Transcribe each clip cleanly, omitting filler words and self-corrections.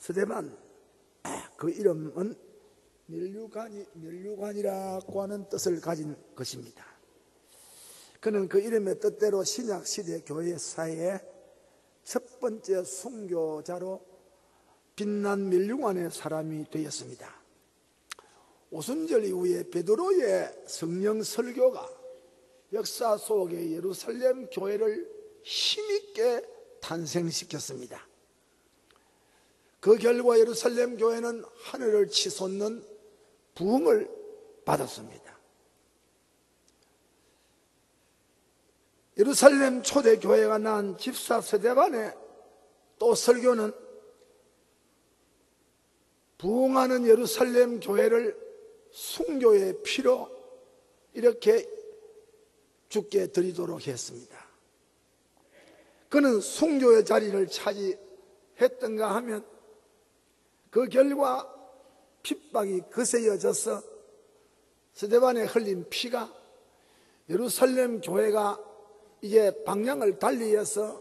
스데반, 그 이름은 면류관이라고 하는 뜻을 가진 것입니다. 그는 그 이름의 뜻대로 신약시대 교회사의 첫 번째 순교자로 빛난 면류관의 사람이 되었습니다. 오순절 이후에 베드로의 성령 설교가 역사 속에 예루살렘 교회를 힘있게 탄생시켰습니다. 그 결과 예루살렘 교회는 하늘을 치솟는 부흥을 받았습니다. 예루살렘 초대교회가 낳은 집사 스데반의 또 설교는 부흥하는 예루살렘 교회를 순교의 피로 이렇게 죽게 드리도록 했습니다. 그는 순교의 자리를 차지했던가 하면 그 결과 핍박이 거세어져서 스데반에 흘린 피가 예루살렘 교회가 이제 방향을 달리해서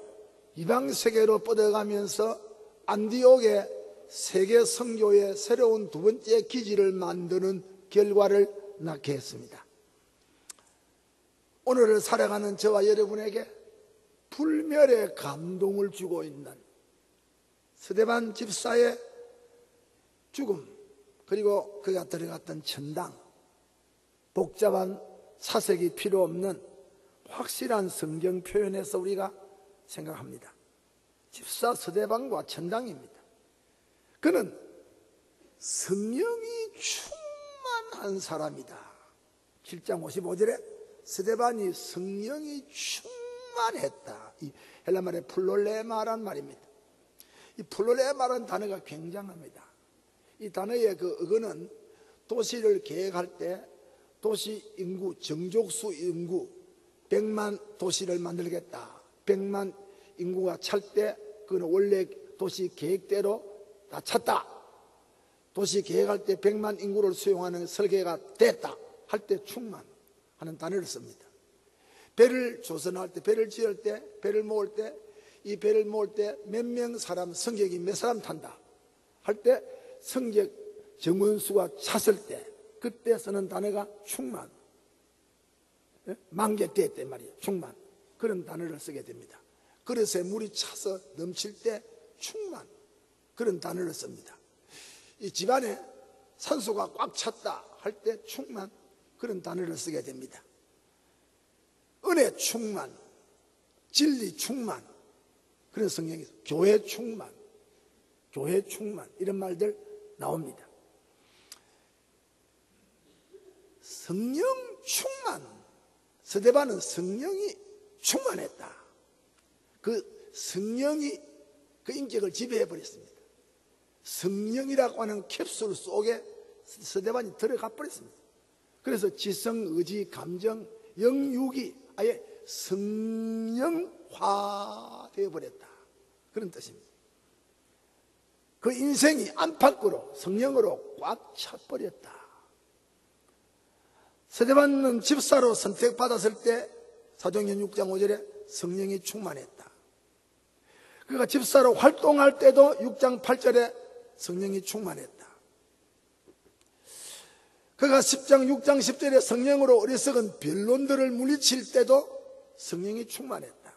이방세계로 뻗어가면서 안디옥의 세계 선교의 새로운 두 번째 기지를 만드는 결과를 낳게 했습니다. 오늘을 살아가는 저와 여러분에게 불멸의 감동을 주고 있는 스데반 집사의 죽음, 그리고 그가 들어갔던 천당, 복잡한 사색이 필요 없는 확실한 성경 표현에서 우리가 생각합니다. 집사 스데반과 천당입니다. 그는 성령이 충만한 사람이다. 7장 55절에 스데반이 성령이 충만했다. 이 헬라말의 플롤레마란 말입니다. 이 플롤레마라는 단어가 굉장합니다. 이 단어의 그 어근은 도시를 계획할 때 도시 인구, 정족수 인구 100만 도시를 만들겠다. 100만 인구가 찰 때 그는 원래 도시 계획대로 다 찼다. 도시 계획할 때 100만 인구를 수용하는 설계가 됐다 할 때 충만하는 단어를 씁니다. 배를 조선할 때, 배를 지을 때, 배를 모을 때, 이 배를 모을 때 몇 명 사람, 승객이 몇 사람 탄다 할 때 승객 정원수가 찼을 때 그때 쓰는 단어가 충만. 만객됐단 말이에요. 충만. 그런 단어를 쓰게 됩니다. 그릇에 물이 차서 넘칠 때 충만. 그런 단어를 씁니다. 이 집안에 산소가 꽉 찼다 할 때 충만. 그런 단어를 쓰게 됩니다. 은혜 충만, 진리 충만. 그런 성경에서 교회 충만, 교회 충만 이런 말들 나옵니다. 성령 충만. 스데반은 성령이 충만했다. 그 성령이 그 인격을 지배해버렸습니다. 성령이라고 하는 캡슐 속에 스데반이 들어가 버렸습니다. 그래서 지성, 의지, 감정, 영육이 아예 성령화 되어버렸다. 그런 뜻입니다. 그 인생이 안팎으로 성령으로 꽉 차버렸다. 스데반은 집사로 선택받았을 때 사도행전 6장 5절에 성령이 충만했다. 그가 집사로 활동할 때도 6장 8절에 성령이 충만했다. 그가 10장 6장 10절에 성령으로 어리석은 변론들을 물리칠 때도 성령이 충만했다.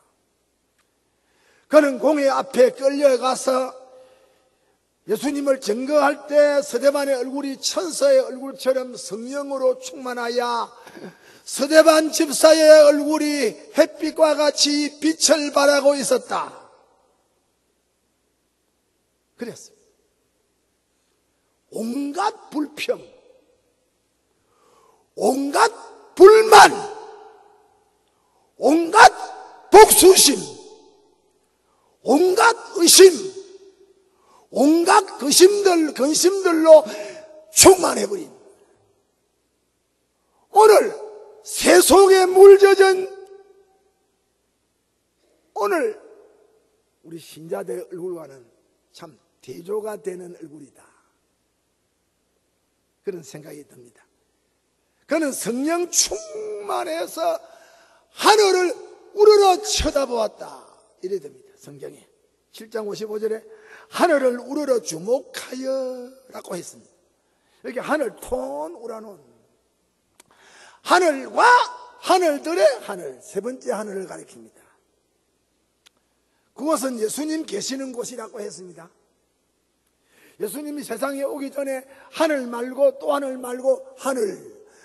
그는 공회 앞에 끌려가서 예수님을 증거할 때 스데반의 얼굴이 천사의 얼굴처럼 성령으로 충만하여 스데반 집사의 얼굴이 햇빛과 같이 빛을 발하고 있었다. 그랬어요. 온갖 불평, 온갖 불만, 온갖 복수심, 온갖 의심, 온갖 근심들로 충만해버린 오늘 세속에 물젖은 오늘 우리 신자들의 얼굴과는 참 대조가 되는 얼굴이다. 그런 생각이 듭니다. 그는 성령 충만해서 하늘을 우러러 쳐다보았다. 이래 됩니다. 성경에 7장 55절에 하늘을 우러러 주목하여 라고 했습니다. 여기 하늘 톤 우라논, 하늘과 하늘들의 하늘, 세 번째 하늘을 가리킵니다. 그것은 예수님 계시는 곳이라고 했습니다. 예수님이 세상에 오기 전에 하늘 말고 또 하늘 말고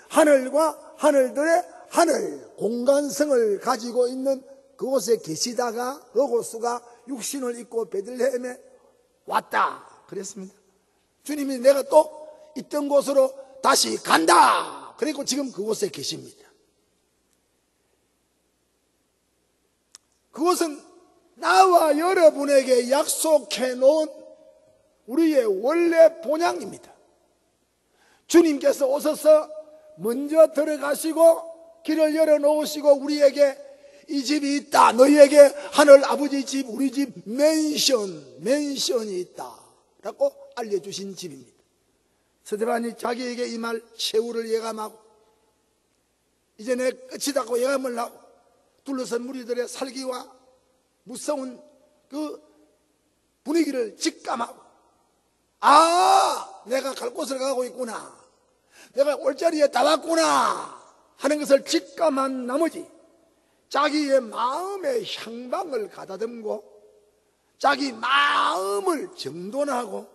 하늘과 하늘들의 하늘, 공간성을 가지고 있는 그곳에 계시다가 로고스가 육신을 입고 베들레헴에 왔다 그랬습니다. 주님이 내가 또 있던 곳으로 다시 간다. 그리고 지금 그곳에 계십니다. 그것은 나와 여러분에게 약속해 놓은 우리의 원래 본향입니다. 주님께서 오셔서 먼저 들어가시고 길을 열어놓으시고 우리에게 이 집이 있다, 너희에게 하늘 아버지 집, 우리 집 맨션이 있다 라고 알려주신 집입니다. 스데반이 자기에게 이 말 최후를 예감하고 이제 내 끝이다고 예감을 하고 둘러선 무리들의 살기와 무서운 그 분위기를 직감하고, 아, 내가 갈 곳을 가고 있구나, 내가 올 자리에 다 왔구나 하는 것을 직감한 나머지 자기의 마음의 향방을 가다듬고 자기 마음을 정돈하고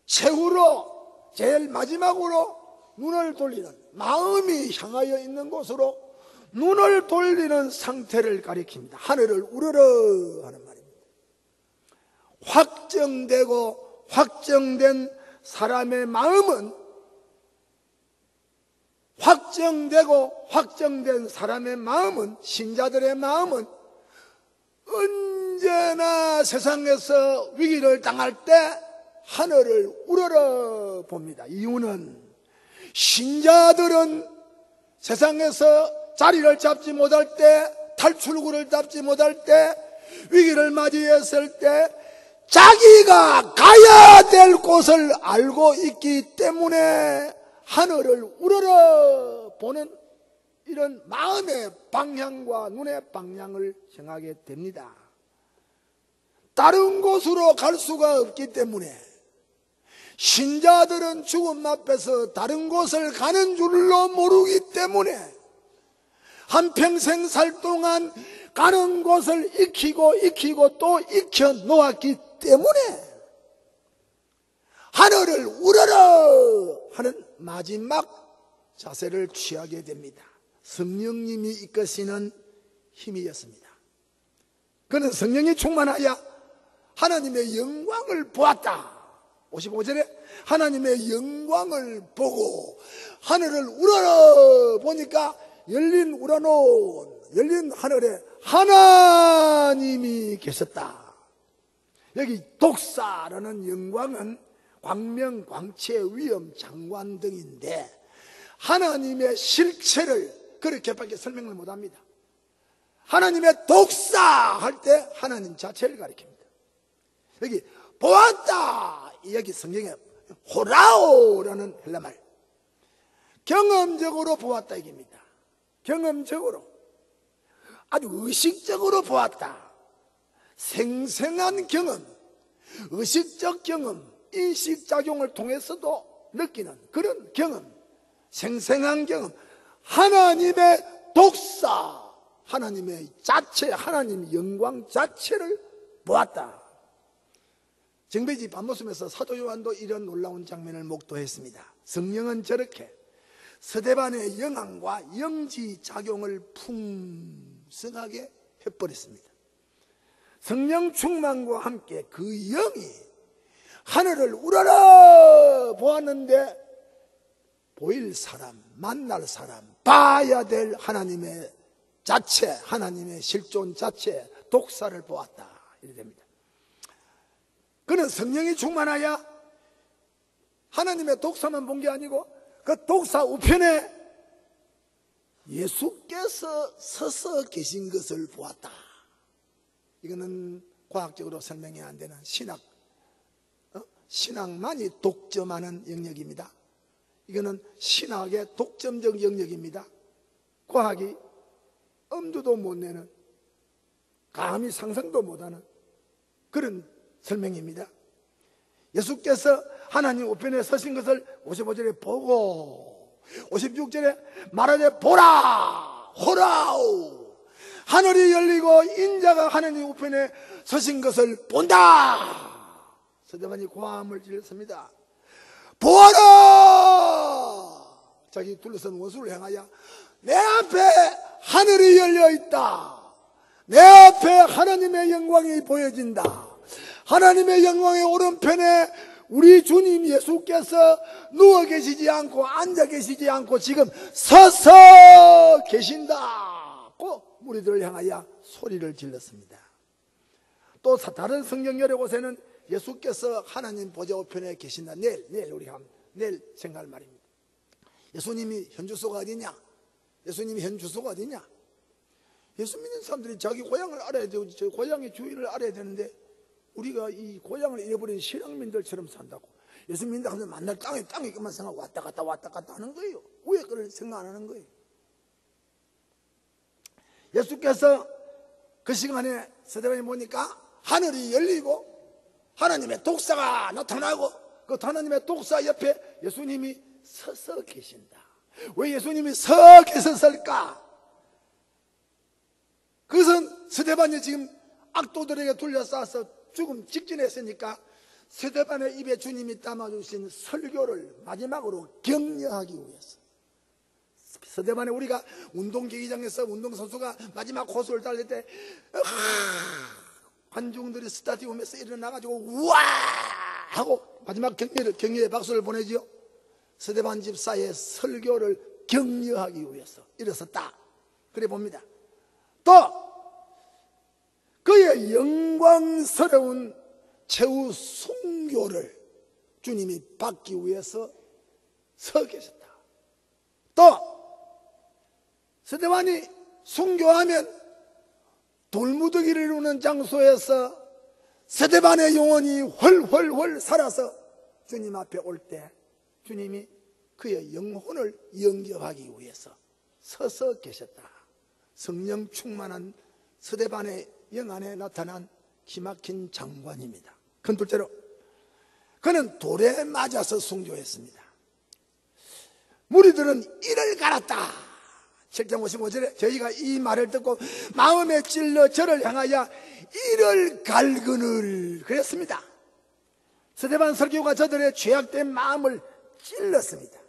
최후로 제일 마지막으로 눈을 돌리는, 마음이 향하여 있는 곳으로 눈을 돌리는 상태를 가리킵니다. 하늘을 우러러 하는 말입니다. 확정되고 확정된 사람의 마음은, 확정되고 확정된 사람의 마음은, 신자들의 마음은 언제나 세상에서 위기를 당할 때 하늘을 우러러 봅니다. 이유는 신자들은 세상에서 자리를 잡지 못할 때, 탈출구를 잡지 못할 때, 위기를 맞이했을 때 자기가 가야 될 곳을 알고 있기 때문에 하늘을 우러러 보는 이런 마음의 방향과 눈의 방향을 정하게 됩니다. 다른 곳으로 갈 수가 없기 때문에 신자들은 죽음 앞에서 다른 곳을 가는 줄로 모르기 때문에 한평생 살 동안 가는 곳을 익히고 또 익혀 놓았기 때문에 하늘을 우러러 하는 마지막 자세를 취하게 됩니다. 성령님이 이끄시는 힘이었습니다. 그는 성령이 충만하여 하나님의 영광을 보았다. 55절에 하나님의 영광을 보고 하늘을 우러러 보니까 열린 우라논, 열린 하늘에 하나님이 계셨다. 여기 독사라는 영광은 광명, 광채, 위엄, 장관 등인데 하나님의 실체를 그렇게밖에 설명을 못합니다. 하나님의 독사 할 때 하나님 자체를 가리킵니다. 여기 보았다, 여기 성경에 호라오라는 헬라말, 경험적으로 보았다 얘기입니다. 경험적으로, 아주 의식적으로 보았다. 생생한 경험, 의식적 경험, 인식작용을 통해서도 느끼는 그런 경험, 생생한 경험, 하나님의 독사, 하나님의 자체, 하나님 영광 자체를 보았다. 정배지 밤모습에서 사도 요한도 이런 놀라운 장면을 목도했습니다. 성령은 저렇게 스데반의 영향과 영지작용을 풍성하게 해버렸습니다. 성령 충만과 함께 그 영이 하늘을 우러러 보았는데 보일 사람, 만날 사람, 봐야 될 하나님의 자체, 하나님의 실존 자체, 독사를 보았다 이래 됩니다. 그는 성령이 충만하여 하나님의 독사만 본 게 아니고 그 독사 우편에 예수께서 서서 계신 것을 보았다. 이거는 과학적으로 설명이 안 되는 신학만이 독점하는 영역입니다. 이거는 신학의 독점적 영역입니다. 과학이 엄두도 못 내는, 감히 상상도 못하는 그런 설명입니다. 예수께서 하나님 우편에 서신 것을 55절에 보고 56절에 말하되 보라 호라우 하늘이 열리고 인자가 하나님 우편에 서신 것을 본다. 스데반이 고함을 질렀습니다. 보아라! 자기 둘러선 원수를 향하여 내 앞에 하늘이 열려 있다. 내 앞에 하나님의 영광이 보여진다. 하나님의 영광의 오른편에 우리 주님 예수께서 누워 계시지 않고 앉아 계시지 않고 지금 서서 계신다고 무리들을 향하여 소리를 질렀습니다. 또 다른 성경 여러 곳에는 예수께서 하나님 보좌 우편에 계신다. 내일 우리가 내일 생각할 말입니다. 예수님이 현 주소가 어디냐? 예수님이 현 주소가 어디냐? 예수 믿는 사람들이 자기 고향을 알아야 되고 저 고향의 주인을 알아야 되는데 우리가 이 고향을 잃어버린 실향민들처럼 산다고. 예수 믿는 사람들 만날 땅에 것만 생각하고 왔다 갔다 하는 거예요. 왜 그걸 생각 안 하는 거예요? 예수께서 그 시간에 스데반에 보니까 하늘이 열리고 하나님의 독사가 나타나고 그 하나님의 독사 옆에 예수님이 서서 계신다. 왜 예수님이 서 계셨을까? 그것은 스데반이 지금 악도들에게 둘러싸서 죽음 직전에 했으니까 스데반의 입에 주님이 담아주신 설교를 마지막으로 격려하기 위해서. 스데반에 우리가 운동 경기장에서 운동선수가 마지막 호수를 달릴 때 관중들이 스타디움에서 일어나가지고 우와 하고 마지막 격려의 박수를 보내지요. 스데반 집사의 설교를 격려하기 위해서 일어섰다. 그래 봅니다. 또 그의 영광스러운 최후 순교를 주님이 받기 위해서 서 계셨다. 또 스데반이 순교하면 돌무더기를 이루는 장소에서 스데반의 영혼이 훨훨훨 살아서 주님 앞에 올 때 주님이 그의 영혼을 영접하기 위해서 서서 계셨다. 성령 충만한 스데반의 영 안에 나타난 기막힌 장관입니다. 큰 둘째로 그는 돌에 맞아서 순교했습니다. 무리들은 이를 갈았다. 7장 55절에 저희가 이 말을 듣고 마음에 찔러 저를 향하여 이를 갈그늘 그랬습니다. 스데반 설교가 저들의 죄악된 마음을 찔렀습니다.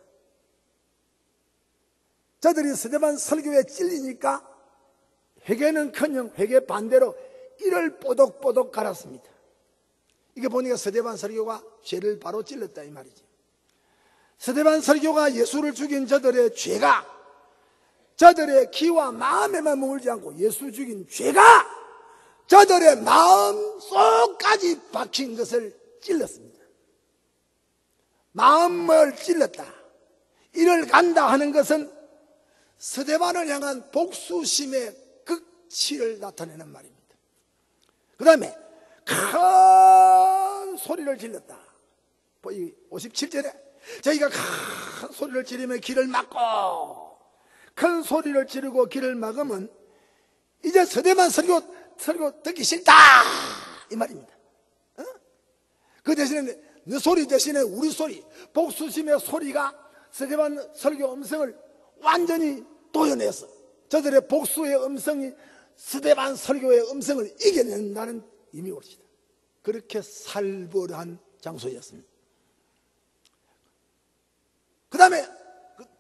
저들이 스데반 설교에 찔리니까 회개는커녕 회개 반대로 이를 뽀독뽀독 갈았습니다. 이게 보니까 스데반 설교가 죄를 바로 찔렀다 이 말이지. 스데반 설교가 예수를 죽인 저들의 죄가 저들의 기와 마음에만 머물지 않고 예수 죽인 죄가 저들의 마음 속까지 박힌 것을 찔렀습니다. 마음을 찔렀다. 이를 간다 하는 것은 스데반을 향한 복수심의 극치를 나타내는 말입니다. 그 다음에 큰 소리를 질렀다. 57절에 저희가 큰 소리를 지르며 길을 막고 큰 소리를 지르고 길을 막으면 이제 스데반 설교 듣기 싫다 이 말입니다. 그 대신에 너 소리 대신에 우리 소리 복수심의 소리가 스데반 설교 음성을 완전히 도려냈어. 저들의 복수의 음성이 스데반 설교의 음성을 이겨낸다는 의미 옳시다. 그렇게 살벌한 장소였습니다. 그 다음에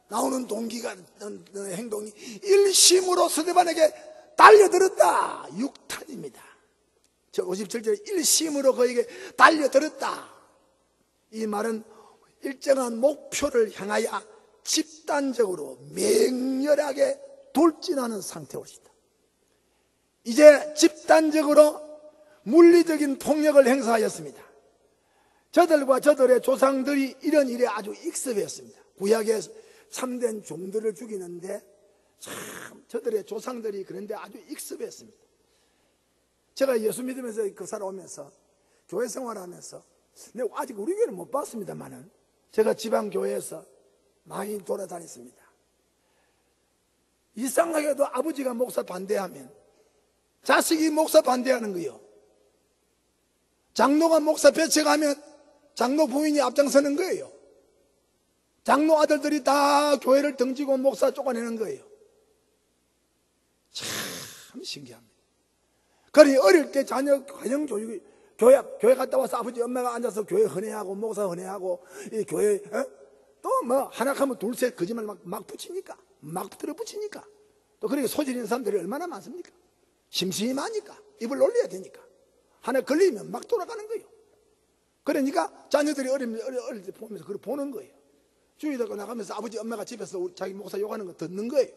나오는 동기가 행동이 일심으로 스데반에게 달려들었다. 6탄입니다. 저 57절에 일심으로 그에게 달려들었다. 이 말은 일정한 목표를 향하여 집단적으로 맹렬하게 돌진하는 상태였다. 이제 집단적으로 물리적인 폭력을 행사하였습니다. 저들과 저들의 조상들이 이런 일에 아주 익숙했습니다. 구약의 참된 종들을 죽이는데 참 저들의 조상들이 그런데 아주 익숙했습니다. 제가 예수 믿으면서 그 살아오면서 교회 생활하면서 아직 우리 교회는 못 봤습니다만은 제가 지방교회에서 많이 돌아다녔습니다. 이상하게도 아버지가 목사 반대하면 자식이 목사 반대하는 거요. 장로가 목사 배척하면 장로 부인이 앞장서는 거예요. 장로 아들들이 다 교회를 등지고 목사 쫓아내는 거예요. 참 신기합니다. 그러니 어릴 때 자녀 가정교육이 교회 갔다 와서 아버지 엄마가 앉아서 교회 헌회하고 목사 헌회하고 이 교회 또 뭐 하나 하면 둘셋 거짓말 막 붙이니까 막 들어붙이니까 또 그렇게 소질 있는 사람들이 얼마나 많습니까? 심심하니까 입을 놀려야 되니까 하나 걸리면 막 돌아가는 거예요. 그러니까 자녀들이 어릴 때 보면서 그걸 보는 거예요. 주일에 나가면서 아버지 엄마가 집에서 자기 목사 욕하는 거 듣는 거예요.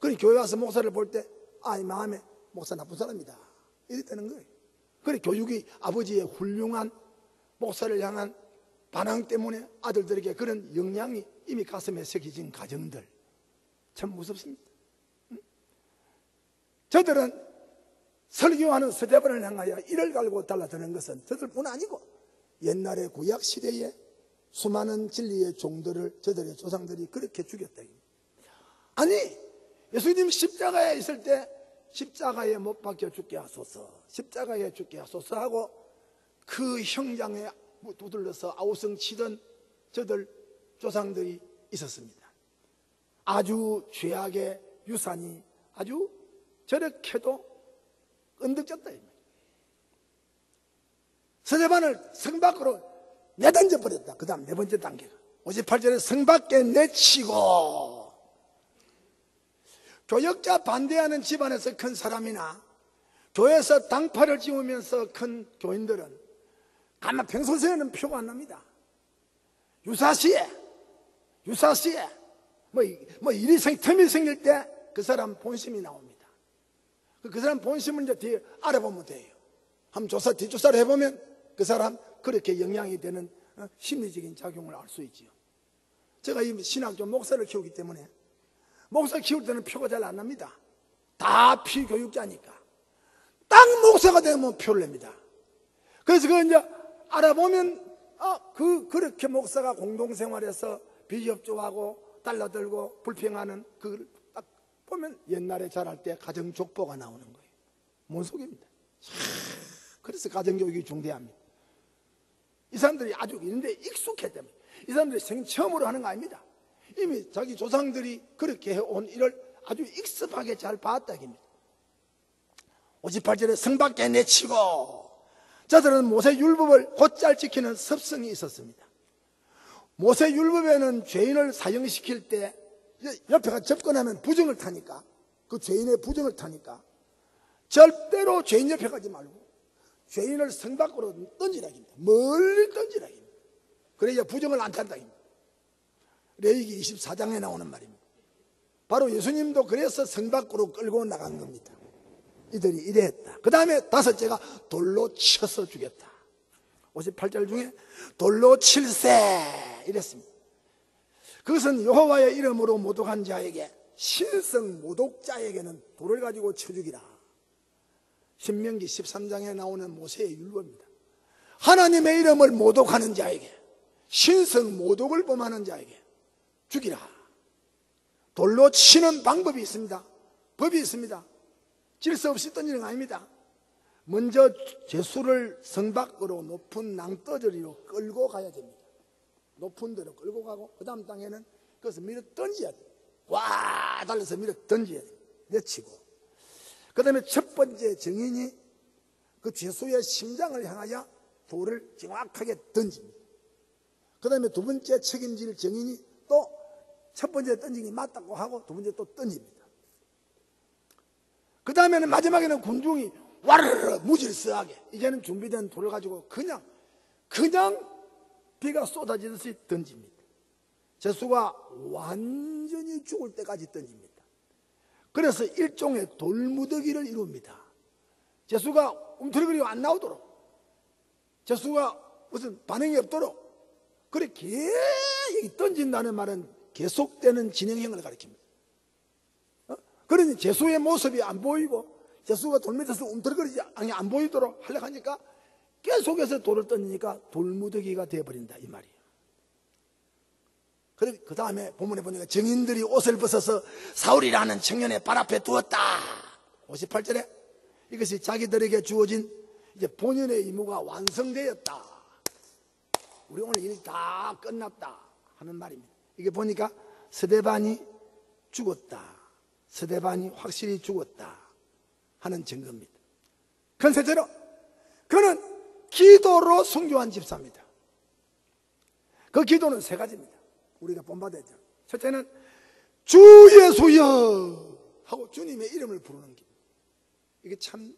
그러니 교회 와서 목사를 볼 때 이 마음에 목사 나쁜 사람이다 이랬다는 거예요. 그래 교육이 아버지의 훌륭한 목사를 향한 반항 때문에 아들들에게 그런 영향이 이미 가슴에 새겨진 가정들 참 무섭습니다. 저들은 설교하는 스데반을 향하여 이를 갈고 달라드는 것은 저들뿐 아니고 옛날의 구약 시대에 수많은 진리의 종들을 저들의 조상들이 그렇게 죽였다. 아니 예수님 십자가에 있을 때 십자가에 못 박혀 죽게 하소서, 십자가에 죽게 하소서 하고 그 형장에 두들러서 아우성 치던 저들 조상들이 있었습니다. 아주 죄악의 유산이 아주 저렇게도 끈덕졌다. 스데반을 성 밖으로 내던져 버렸다. 그 다음 네 번째 단계가 58절에 성 밖에 내치고, 교역자 반대하는 집안에서 큰 사람이나 교회에서 당파를 지우면서 큰 교인들은 아마 평소에는 표가 안 납니다. 유사시에 뭐 일이 틈이 생길 때 그 사람 본심이 나옵니다. 그 사람 본심을 이제 뒤에 알아보면 돼요. 한번 뒷조사를 해보면 그 사람 그렇게 영향이 되는 심리적인 작용을 알 수 있지요. 제가 이 신학교 목사를 키우기 때문에 목사 키울 때는 표가 잘 안 납니다. 다 피교육자니까. 딱 목사가 되면 표를 냅니다. 그래서 그 이제 알아보면 그렇게 목사가 공동생활에서 비협조하고 달라들고 불평하는 그걸 딱 보면 옛날에 잘할 때 가정족보가 나오는 거예요. 뭔 속입니다. 그래서 가정교육이 중대합니다. 이 사람들이 아주 이런데 익숙했기 때문에 이 사람들이 생처음으로 하는 거 아닙니다. 이미 자기 조상들이 그렇게 해온 일을 아주 익숙하게 잘 봤다 입니다. 58절에 성 밖에 내치고, 저들은 모세 율법을 곧잘 지키는 습성이 있었습니다. 모세 율법에는 죄인을 사형시킬 때 옆에가 접근하면 부정을 타니까, 그 죄인의 부정을 타니까 절대로 죄인 옆에 가지 말고 죄인을 성 밖으로 던지라 합니다. 멀리 던지라 합니다. 그래야 부정을 안 탄다 합니다. 레위기 24장에 나오는 말입니다. 바로 예수님도 그래서 성 밖으로 끌고 나간 겁니다. 이들이 이래했다. 그 다음에 다섯째가 돌로 쳐서 죽였다. 58절 중에 돌로 칠세 이랬습니다. 그것은 여호와의 이름으로 모독한 자에게, 신성 모독자에게는 돌을 가지고 쳐 죽이라. 신명기 13장에 나오는 모세의 율법입니다. 하나님의 이름을 모독하는 자에게, 신성 모독을 범하는 자에게 죽이라. 돌로 치는 방법이 있습니다. 법이 있습니다. 질서 없이 던지는 거 아닙니다. 먼저 죄수를 성 밖으로 높은 낭떠러리로 끌고 가야 됩니다. 높은 데로 끌고 가고 그 다음 땅에는 그것을 밀어 던져야 돼요. 와 달려서 밀어 던져야 돼요. 내치고 그 다음에 첫 번째 증인이 그 죄수의 심장을 향하여 돌을 정확하게 던집니다. 그 다음에 두 번째 책임질 증인이 또 첫 번째 던지기 맞다고 하고 두 번째 또 던집니다. 그 다음에는 마지막에는 군중이 와르르 무질서하게 이제는 준비된 돌을 가지고 그냥 비가 쏟아지듯이 던집니다. 죄수가 완전히 죽을 때까지 던집니다. 그래서 일종의 돌무더기를 이룹니다. 죄수가 움트리거리고 안 나오도록, 죄수가 무슨 반응이 없도록 그렇게 던진다는 말은 계속되는 진행형을 가리킵니다. 그러니 죄수의 모습이 안 보이고 죄수가 돌 밑에서 움트리거리지 안 보이도록 하려고 하니까 계속해서 돌을 던지니까 돌무더기가 되어버린다 이 말이에요. 그 다음에 본문에 보니까 증인들이 옷을 벗어서 사울이라는 청년의 발 앞에 두었다. 58절에 이것이 자기들에게 주어진 이제 본연의 임무가 완성되었다. 우리 오늘 일 다 끝났다 하는 말입니다. 이게 보니까 스데반이 죽었다. 스데반이 확실히 죽었다 하는 증거입니다. 컨셉대로 그는 기도로 순교한 집사입니다. 그 기도는 세 가지입니다. 우리가 본받아야 돼요. 첫째는 주 예수여 하고 주님의 이름을 부르는 길. 이게 참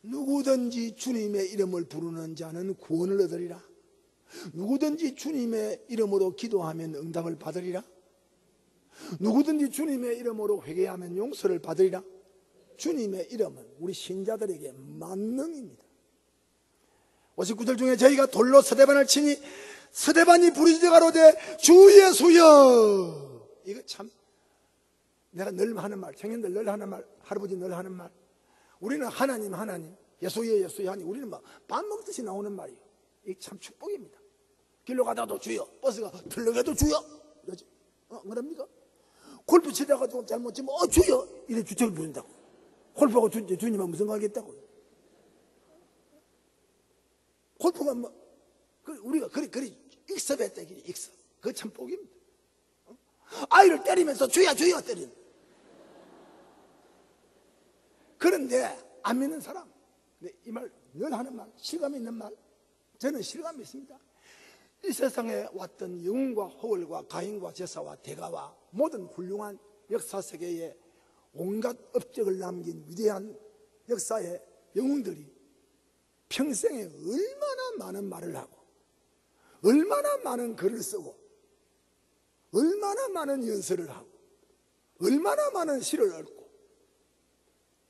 누구든지 주님의 이름을 부르는 자는 구원을 얻으리라. 누구든지 주님의 이름으로 기도하면 응답을 받으리라. 누구든지 주님의 이름으로 회개하면 용서를 받으리라. 주님의 이름은 우리 신자들에게 만능입니다. 59절 중에 저희가 돌로 스데반을 치니 스데반이 부르짖어가로되 주 예수여. 이거 참 내가 늘 하는 말, 청년들 늘 하는 말, 할아버지 늘 하는 말. 우리는 하나님 예수여 예수여 하니 우리는 막 밥 먹듯이 나오는 말이에요. 이게 참 축복입니다. 길로 가다도 주여, 버스가 들러가도 주여 이러지. 그럽니까? 골프 치다가 좀 잘못 치면 주여 이래 주책을 부린다고. 골프하고 주님하고 무슨 관계겠다고. 골프가 우리가 그리 익섭했다. 익섭. 그거 참 복입니다. 아이를 때리면서 주여 때리는. 그런데 안 믿는 사람, 이 말 늘 하는 말, 실감 있는 말, 저는 실감이 있습니다. 이 세상에 왔던 영웅과 호월과 가인과 제사와 대가와 모든 훌륭한 역사 세계에 온갖 업적을 남긴 위대한 역사의 영웅들이 평생에 얼마나 많은 말을 하고 얼마나 많은 글을 쓰고 얼마나 많은 연설을 하고 얼마나 많은 시를 읽고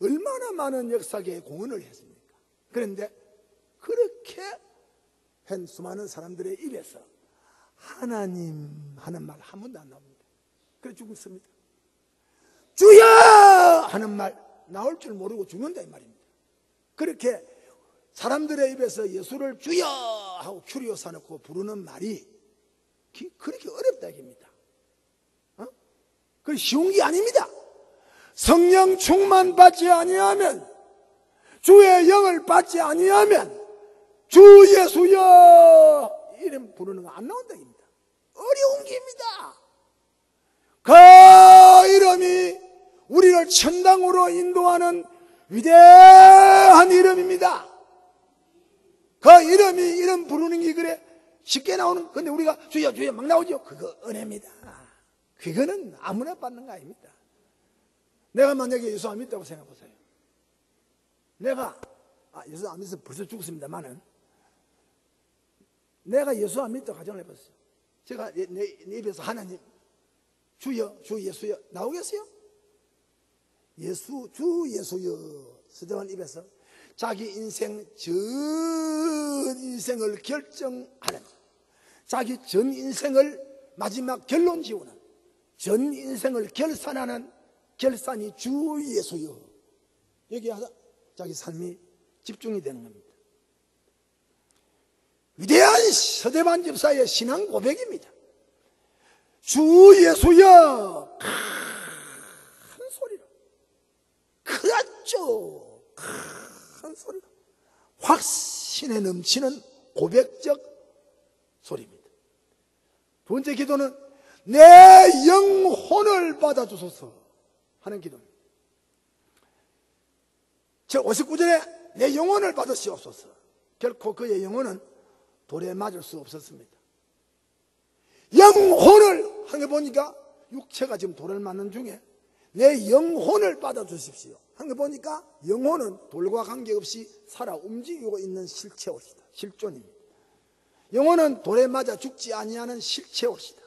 얼마나 많은 역사계에 공헌을 했습니까? 그런데 그렇게 한 수많은 사람들의 입에서 하나님 하는 말 한 번도 안 나옵니다. 그래 죽습니다. 주여 하는 말 나올 줄 모르고 죽는다 이 말입니다. 그렇게 사람들의 입에서 예수를 주여 하고 큐리오사 놓고 부르는 말이 그렇게 어렵다 이겁니다. 그 쉬운 게 아닙니다. 성령 충만 받지 아니하면, 주의 영을 받지 아니하면 주 예수여 이름 부르는 거 안 나온다 입니다. 어려운 길입니다. 그 이름이 우리를 천당으로 인도하는 위대한 이름입니다. 그 이름 부르는 게 그래 쉽게 나오는. 근데 우리가 주여 주여 막 나오죠. 그거 은혜입니다. 그거는 아무나 받는 거 아닙니다. 내가 만약에 예수 안 믿다고 생각해 보세요. 내가 예수 안 믿어서 벌써 죽었습니다만은 내가 예수 안 믿다고 가정을 해봤어요. 제가 내 입에서 하나님 주여 주 예수여 나오겠어요? 주 예수여 스데반 입에서 자기 인생 전 인생을 결정하는, 자기 전 인생을 마지막 결론 지우는, 전 인생을 결산하는 결산이 주 예수여. 여기에 자기 삶이 집중이 되는 겁니다. 위대한 스데반 집사의 신앙 고백입니다. 주 예수여. 큰 소리로, 크죠. 큰 소리로 확신에 넘치는 고백적 소리입니다. 두 번째 기도는 내 영혼을 받아주소서 하는 기도입니다. 59절에 내 영혼을 받으시옵소서. 결코 그의 영혼은 돌에 맞을 수 없었습니다. 영혼을 하는 거 보니까 육체가 지금 돌을 맞는 중에 내 영혼을 받아주십시오 하는 거 보니까 영혼은 돌과 관계없이 살아 움직이고 있는 실체옷이다. 실존입니다. 영혼은 돌에 맞아 죽지 아니하는 실체옷이다.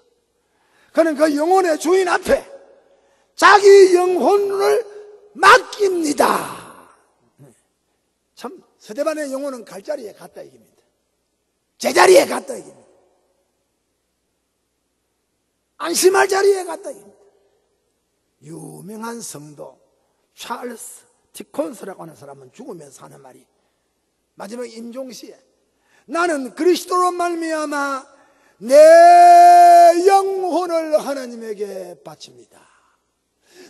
그는 그 영혼의 주인 앞에 자기 영혼을 맡깁니다. 참 스데반의 영혼은 갈 자리에 갔다 이깁니다. 제자리에 갔다 이깁니다. 안심할 자리에 갔다 이깁니다. 유명한 성도 찰스 디콘스라고 하는 사람은 죽으면서 하는 말이 마지막 임종시에 나는 그리스도로 말미암아 내 영혼을 하나님에게 바칩니다.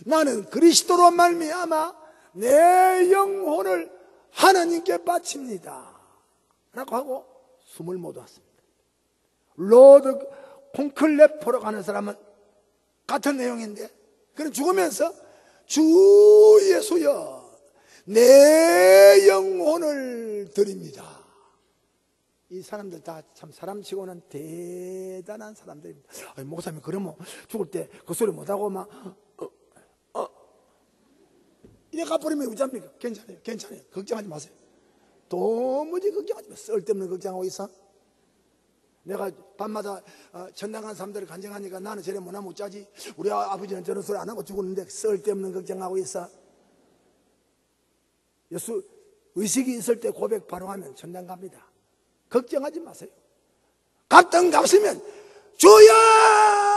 나는 그리스도로 말미암아 내 영혼을 하나님께 바칩니다. 라고 하고 숨을 못 왔습니다. 로드 콩클레포로 가는 사람은 같은 내용인데, 그는 죽으면서 주 예수여 내 영혼을 드립니다. 이 사람들 다 참 사람치고는 대단한 사람들입니다. 아니, 목사님 그러면 죽을 때 그 소리 못하고 막 이래 가버리면 어쩝니까? 괜찮아요, 괜찮아요. 걱정하지 마세요. 도무지 걱정하지 마세요. 쓸데없는 걱정하고 있어. 내가 밤마다 전당 간 사람들을 간증하니까 나는 저래 못하면 어쩌지? 우리 아버지는 저런 소리 안 하고 죽었는데 쓸데없는 걱정하고 있어. 예수 의식이 있을 때 고백 바로 하면 전당 갑니다. 걱정하지 마세요. 갔던 갔으면 주야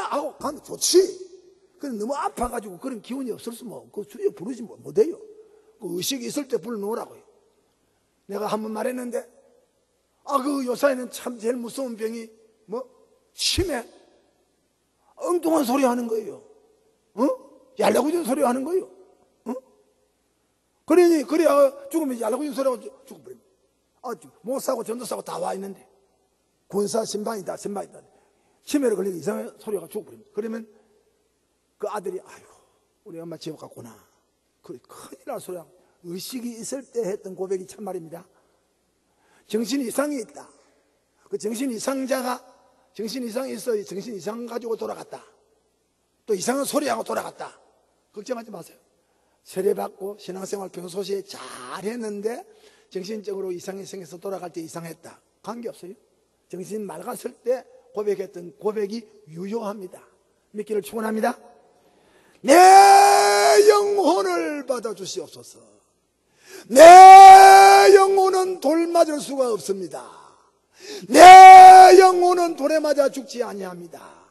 하고 가면 좋지. 그럼 너무 아파가지고 그런 기운이 없었으면 그 주여 부르지 못해요. 그 의식이 있을 때 불러놓으라고요. 내가 한번 말했는데 그 요사이는 참 제일 무서운 병이 치매. 엉뚱한 소리 하는 거예요. 얄라구진 소리 하는 거예요. 그래야 죽으면 얄라구진 소리 하고 죽어버립니다. 못 사고 전도 사고 다 와 있는데 군사 신방이다 치매를 걸리고 이상한 소리가 죽어버립니다. 그러면 그 아들이 아유 우리 엄마 지옥 갔구나. 큰일 날 소리야. 의식이 있을 때 했던 고백이 참말입니다. 정신 이상이 있다. 그 정신 이상자가 정신 이상이 있어 정신 이상 가지고 돌아갔다. 또 이상한 소리하고 돌아갔다. 걱정하지 마세요. 세례받고 신앙생활 평소시에 잘했는데 정신적으로 이상이 생겨서 돌아갈 때 이상했다. 관계없어요. 정신 맑았을 때 고백했던 고백이 유효합니다. 믿기를 축원합니다. 내 영혼을 받아주시옵소서. 내 영혼은 돌 맞을 수가 없습니다. 내 영혼은 돌에 맞아 죽지 아니합니다.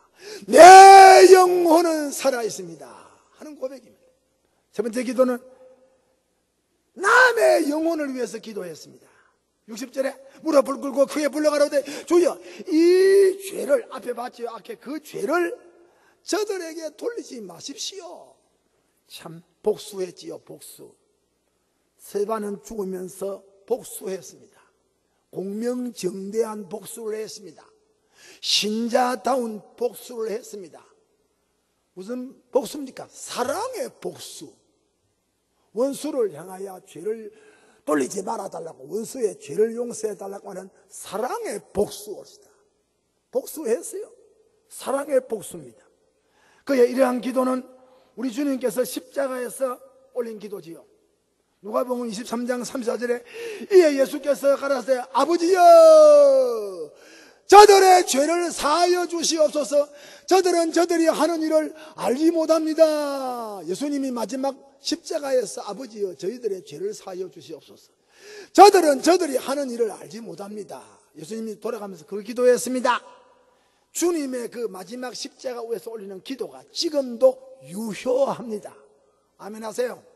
내 영혼은 살아있습니다 하는 고백입니다. 세 번째 기도는 남의 영혼을 위해서 기도했습니다. 60절에 무릎을 꿇고 크게 불러가라되 주여 이 죄를 앞에 봤지요. 앞에 그 죄를 저들에게 돌리지 마십시오. 참 복수했지요. 복수. 스데반은 죽으면서 복수했습니다. 공명정대한 복수를 했습니다. 신자다운 복수를 했습니다. 무슨 복수입니까? 사랑의 복수. 원수를 향하여 죄를 돌리지 말아달라고, 원수의 죄를 용서해달라고 하는 사랑의 복수입니다. 복수했어요. 사랑의 복수입니다. 그의 이러한 기도는 우리 주님께서 십자가에서 올린 기도지요. 누가복음 23장 34절에 이에 예수께서 가라사대 아버지여 저들의 죄를 사하여 주시옵소서. 저들은 저들이 하는 일을 알지 못합니다. 예수님이 마지막 십자가에서 아버지여 저희들의 죄를 사하여 주시옵소서. 저들은 저들이 하는 일을 알지 못합니다. 예수님이 돌아가면서 그 기도했습니다. 주님의 그 마지막 십자가 위에서 올리는 기도가 지금도 유효합니다. 아멘 하세요.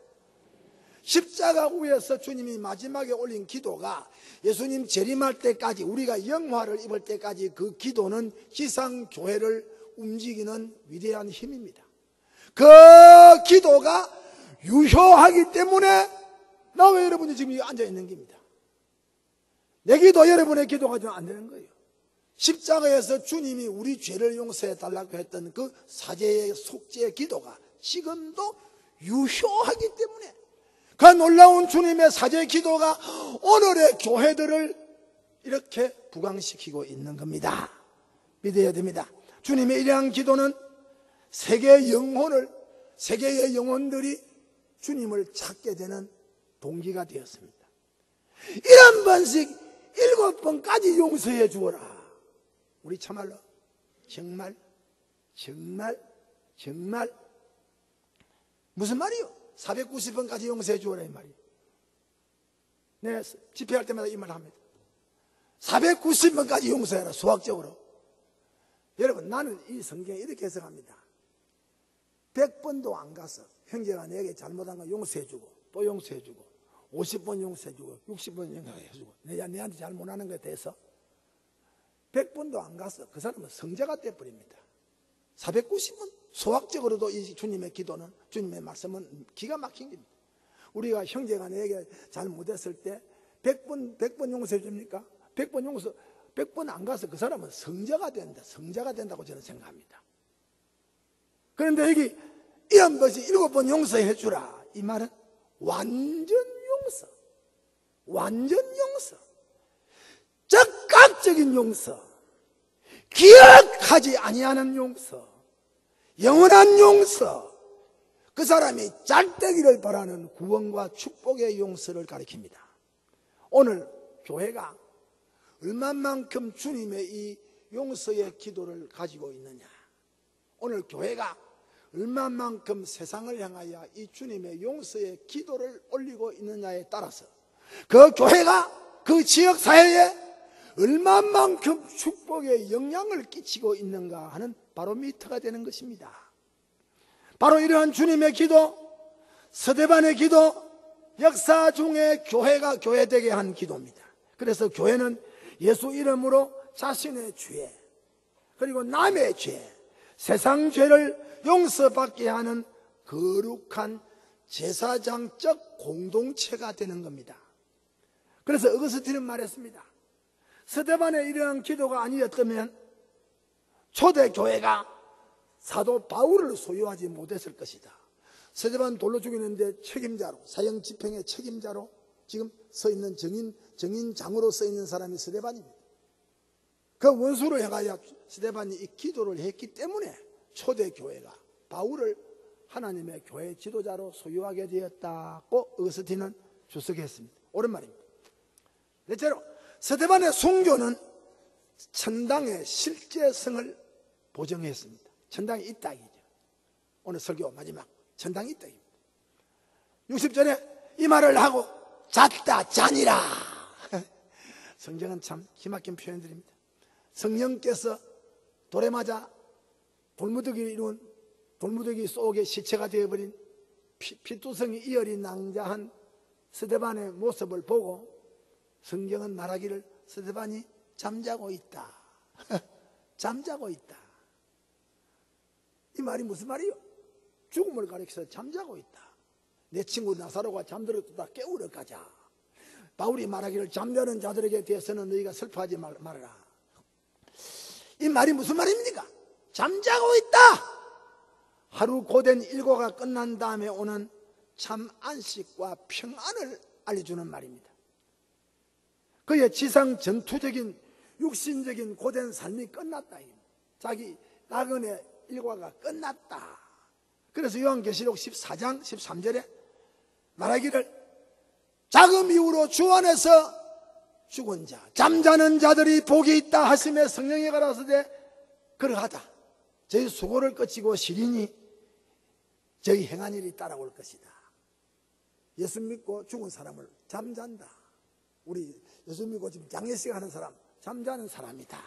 십자가 위에서 주님이 마지막에 올린 기도가 예수님 재림할 때까지, 우리가 영화를 입을 때까지 그 기도는 지상교회를 움직이는 위대한 힘입니다. 그 기도가 유효하기 때문에 나와 여러분이 지금 여기 앉아있는 겁니다. 내 기도, 여러분의 기도가 좀 안 되는 거예요. 십자가에서 주님이 우리 죄를 용서해 달라고 했던 그 사죄의 속죄의 기도가 지금도 유효하기 때문에 그 놀라운 주님의 사죄 기도가 오늘의 교회들을 이렇게 부강시키고 있는 겁니다. 믿어야 됩니다. 주님의 이러한 기도는 세계의 영혼들이 주님을 찾게 되는 동기가 되었습니다. 11번씩 7번까지 용서해 주어라. 우리 참말로 정말 무슨 말이요? 490번까지 용서해 주어라 이 말이에요. 내가 집회할 때마다 이 말을 합니다. 490번까지 용서해라. 수학적으로. 여러분, 나는 이 성경에 이렇게 해석합니다. 100번도 안 가서 형제가 내게 잘못한 거 용서해주고 또 용서해주고 50번 용서해주고 60번 용서해주고 내한테 잘못하는 것에 대해서 100번도 안 가서 그 사람은 성자가 돼버립니다. 490번 소학적으로도 이 주님의 기도는, 주님의 말씀은 기가 막힌 겁니다. 우리가 형제가 내게 잘못했을 때 100번 용서해 줍니까? 100번 용서, 100번 안 가서 그 사람은 성자가 된다. 성자가 된다고 저는 생각합니다. 그런데 여기 이런 것이 7번 용서해 주라. 이 말은 완전 용서. 완전 용서. 즉각적인 용서. 기억하지 아니하는 용서. 영원한 용서. 그 사람이 잘 되기를 바라는 구원과 축복의 용서를 가리킵니다. 오늘 교회가 얼마만큼 주님의 이 용서의 기도를 가지고 있느냐, 오늘 교회가 얼마만큼 세상을 향하여 이 주님의 용서의 기도를 올리고 있느냐에 따라서 그 교회가 그 지역사회에 얼마만큼 축복의 영향을 끼치고 있는가 하는 바로미터가 되는 것입니다. 바로 이러한 주님의 기도, 스데반의 기도, 역사 중에 교회가 교회되게 한 기도입니다. 그래서 교회는 예수 이름으로 자신의 죄, 그리고 남의 죄, 세상 죄를 용서받게 하는 거룩한 제사장적 공동체가 되는 겁니다. 그래서 어거스틴은 말했습니다. 스데반의 이러한 기도가 아니었다면 초대교회가 사도 바울을 소유하지 못했을 것이다. 스데반 돌로 죽이는데 책임자로, 사형 집행의 책임자로 지금 서 있는 정인장으로 서 있는 사람이 스데반입니다. 그 원수를 향하여 스데반이 이 기도를 했기 때문에 초대교회가 바울을 하나님의 교회 지도자로 소유하게 되었다고 어거스틴은 주석했습니다. 옳은 말입니다. 넷째로, 스데반의 순교는 천당의 실제성을 보정했습니다. 천당이 있다 이죠. 오늘 설교 마지막, 천당이 있다 입니다. 60절에 이 말을 하고 잤다 자니라. 성경은 참 기막힌 표현들입니다. 성령께서 돌에 맞아 돌무더기 속에 시체가 되어버린 피투성이 이어리 낭자한 스데반의 모습을 보고 성경은 말하기를 스데반이 잠자고 있다. 잠자고 있다. 이 말이 무슨 말이요? 죽음을 가리켜서 잠자고 있다. 내 친구 나사로가 잠들었다 깨우러 가자. 바울이 말하기를 잠자는 자들에게 대해서는 너희가 슬퍼하지 말아라. 이 말이 무슨 말입니까? 잠자고 있다. 하루 고된 일과가 끝난 다음에 오는 참 안식과 평안을 알려주는 말입니다. 그의 지상 전투적인 육신적인 고된 삶이 끝났다. 자기 나그네 일과가 끝났다. 그래서 요한계시록 14장 13절에 말하기를 자금 이후로 주 안에서 죽은 자, 잠자는 자들이 복이 있다 하시며 성령이 가라사대 그러하다. 저희 수고를 끝이고 시리니 저희 행한 일이 따라올 것이다. 예수 믿고 죽은 사람을 잠잔다. 우리 예수 믿고 지금 장례식 하는 사람, 잠자는 사람이다.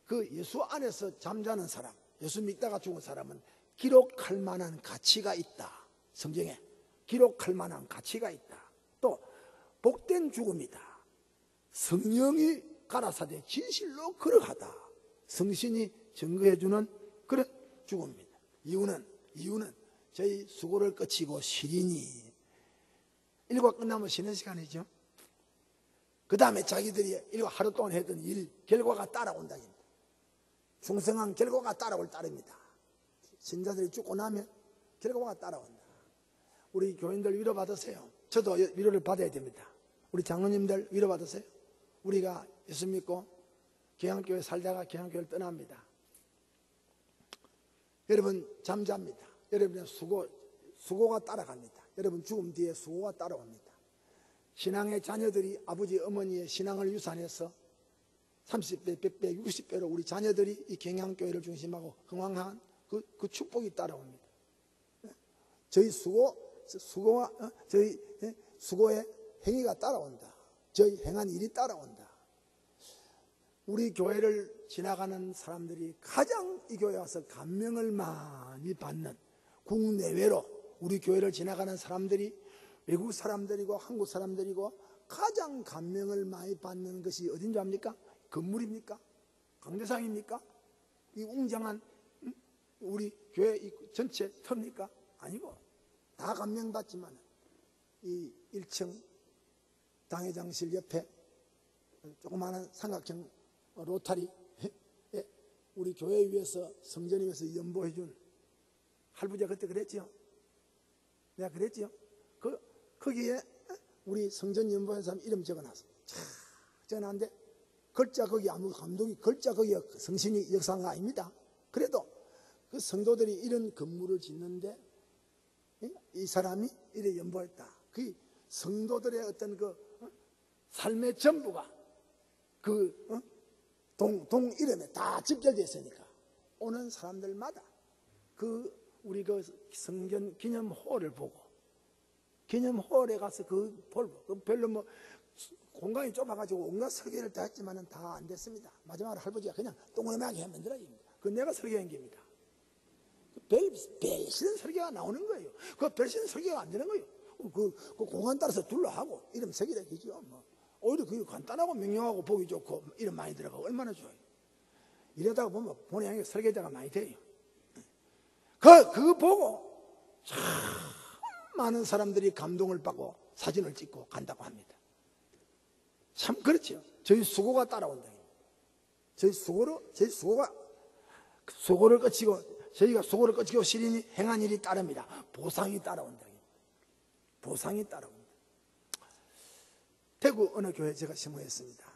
그 예수 안에서 잠자는 사람, 예수 믿다가 죽은 사람은 기록할 만한 가치가 있다. 성경에 기록할 만한 가치가 있다. 또 복된 죽음이다. 성령이 가라사대 진실로 그러하다. 성신이 증거해주는 그런 죽음입니다. 이유는 저희 수고를 끝이고 시리니 일과 끝나면 쉬는 시간이죠. 그 다음에 자기들이 일과 하루 동안 했던 일 결과가 따라온다. 충성한 결과가 따라올 따릅니다. 신자들이 죽고 나면 결과가 따라온다. 우리 교인들 위로받으세요. 저도 위로를 받아야 됩니다. 우리 장로님들 위로받으세요. 우리가 예수 믿고 개항교회 살다가 개항교회를 떠납니다. 여러분 잠잡니다. 여러분의 수고가 따라갑니다. 여러분 죽음 뒤에 수고가 따라옵니다. 신앙의 자녀들이 아버지 어머니의 신앙을 유산해서 30배, 100배, 60배로 우리 자녀들이 이 개항교회를 중심하고 흥황한 그 축복이 따라옵니다. 저희 수고의 행위가 따라온다. 저희 행한 일이 따라온다. 우리 교회를 지나가는 사람들이 가장 이 교회에 와서 감명을 많이 받는, 국내외로 우리 교회를 지나가는 사람들이 외국 사람들이고 한국 사람들이고 가장 감명을 많이 받는 것이 어딘지 압니까? 건물입니까? 강대상입니까? 이 웅장한 우리 교회 이 전체 터입니까? 아니고 다 감명받지만 이 1층 당회장실 옆에 조그마한 삼각형 로타리, 우리 교회 위에서 성전 위에서 연보해 준 할부지가 그때 그랬지요. 내가 그랬지요. 거기에 우리 성전 연보한 사람 이름 적어놨어. 적어놨는데 글자 거기 아무 감독이 글자 거기에 성신이 역사한 거 아닙니다. 그래도 그 성도들이 이런 건물을 짓는데 이 사람이 이래 연보했다. 그 성도들의 어떤 그 삶의 전부가 그 동 이름에 다 집결되어 있으니까 오는 사람들마다 우리 그 성전 기념홀을 보고 기념홀에 가서 별로 뭐 공간이 좁아가지고 온갖 설계를 다 했지만은 다 안 됐습니다. 마지막으로 할아버지가 그냥 동그랗게 만들어 줍니다. 그 내가 설계한 겁니다. 별신 설계가 나오는 거예요. 그 별신 설계가 안 되는 거예요. 그 공간 따라서 둘러하고 이름 새기라 기죠. 뭐 오히려 그게 간단하고 명료하고 보기 좋고 이름 많이 들어가고 얼마나 좋아요. 이러다가 보면 본의 아니게 설계자가 많이 돼요. 그거 보고 참 많은 사람들이 감동을 받고 사진을 찍고 간다고 합니다. 참 그렇죠. 저희 수고가 따라온다. 저희 수고가 수고를 거치고 저희가 수고를 거치고 시린이 행한 일이 따릅니다. 보상이 따라온다. 보상이 따라온다. 대구 어느 교회 제가 심호했습니다.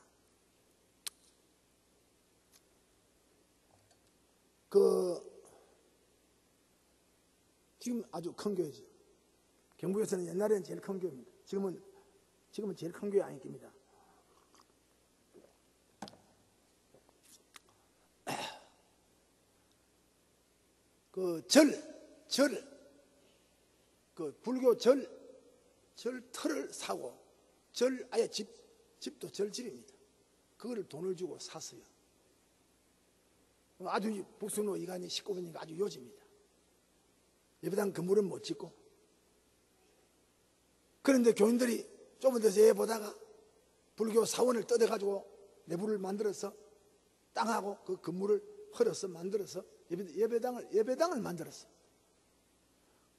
지금 아주 큰 교회죠. 경북에서는 옛날에는 제일 큰 교회입니다. 지금은 제일 큰 교회 아닙니다. 불교 절터를 사고, 아예 집도 절집입니다. 그거를 돈을 주고 샀어요. 아주 북성로 이간이 19번이니까 아주 요지입니다. 예배당 건물은 못 짓고. 그런데 교인들이 좁은 데서 예배 보다가 불교 사원을 뜯어가지고 내부를 만들어서 땅하고 그 건물을 헐어서 만들어서 예배당을 만들었어.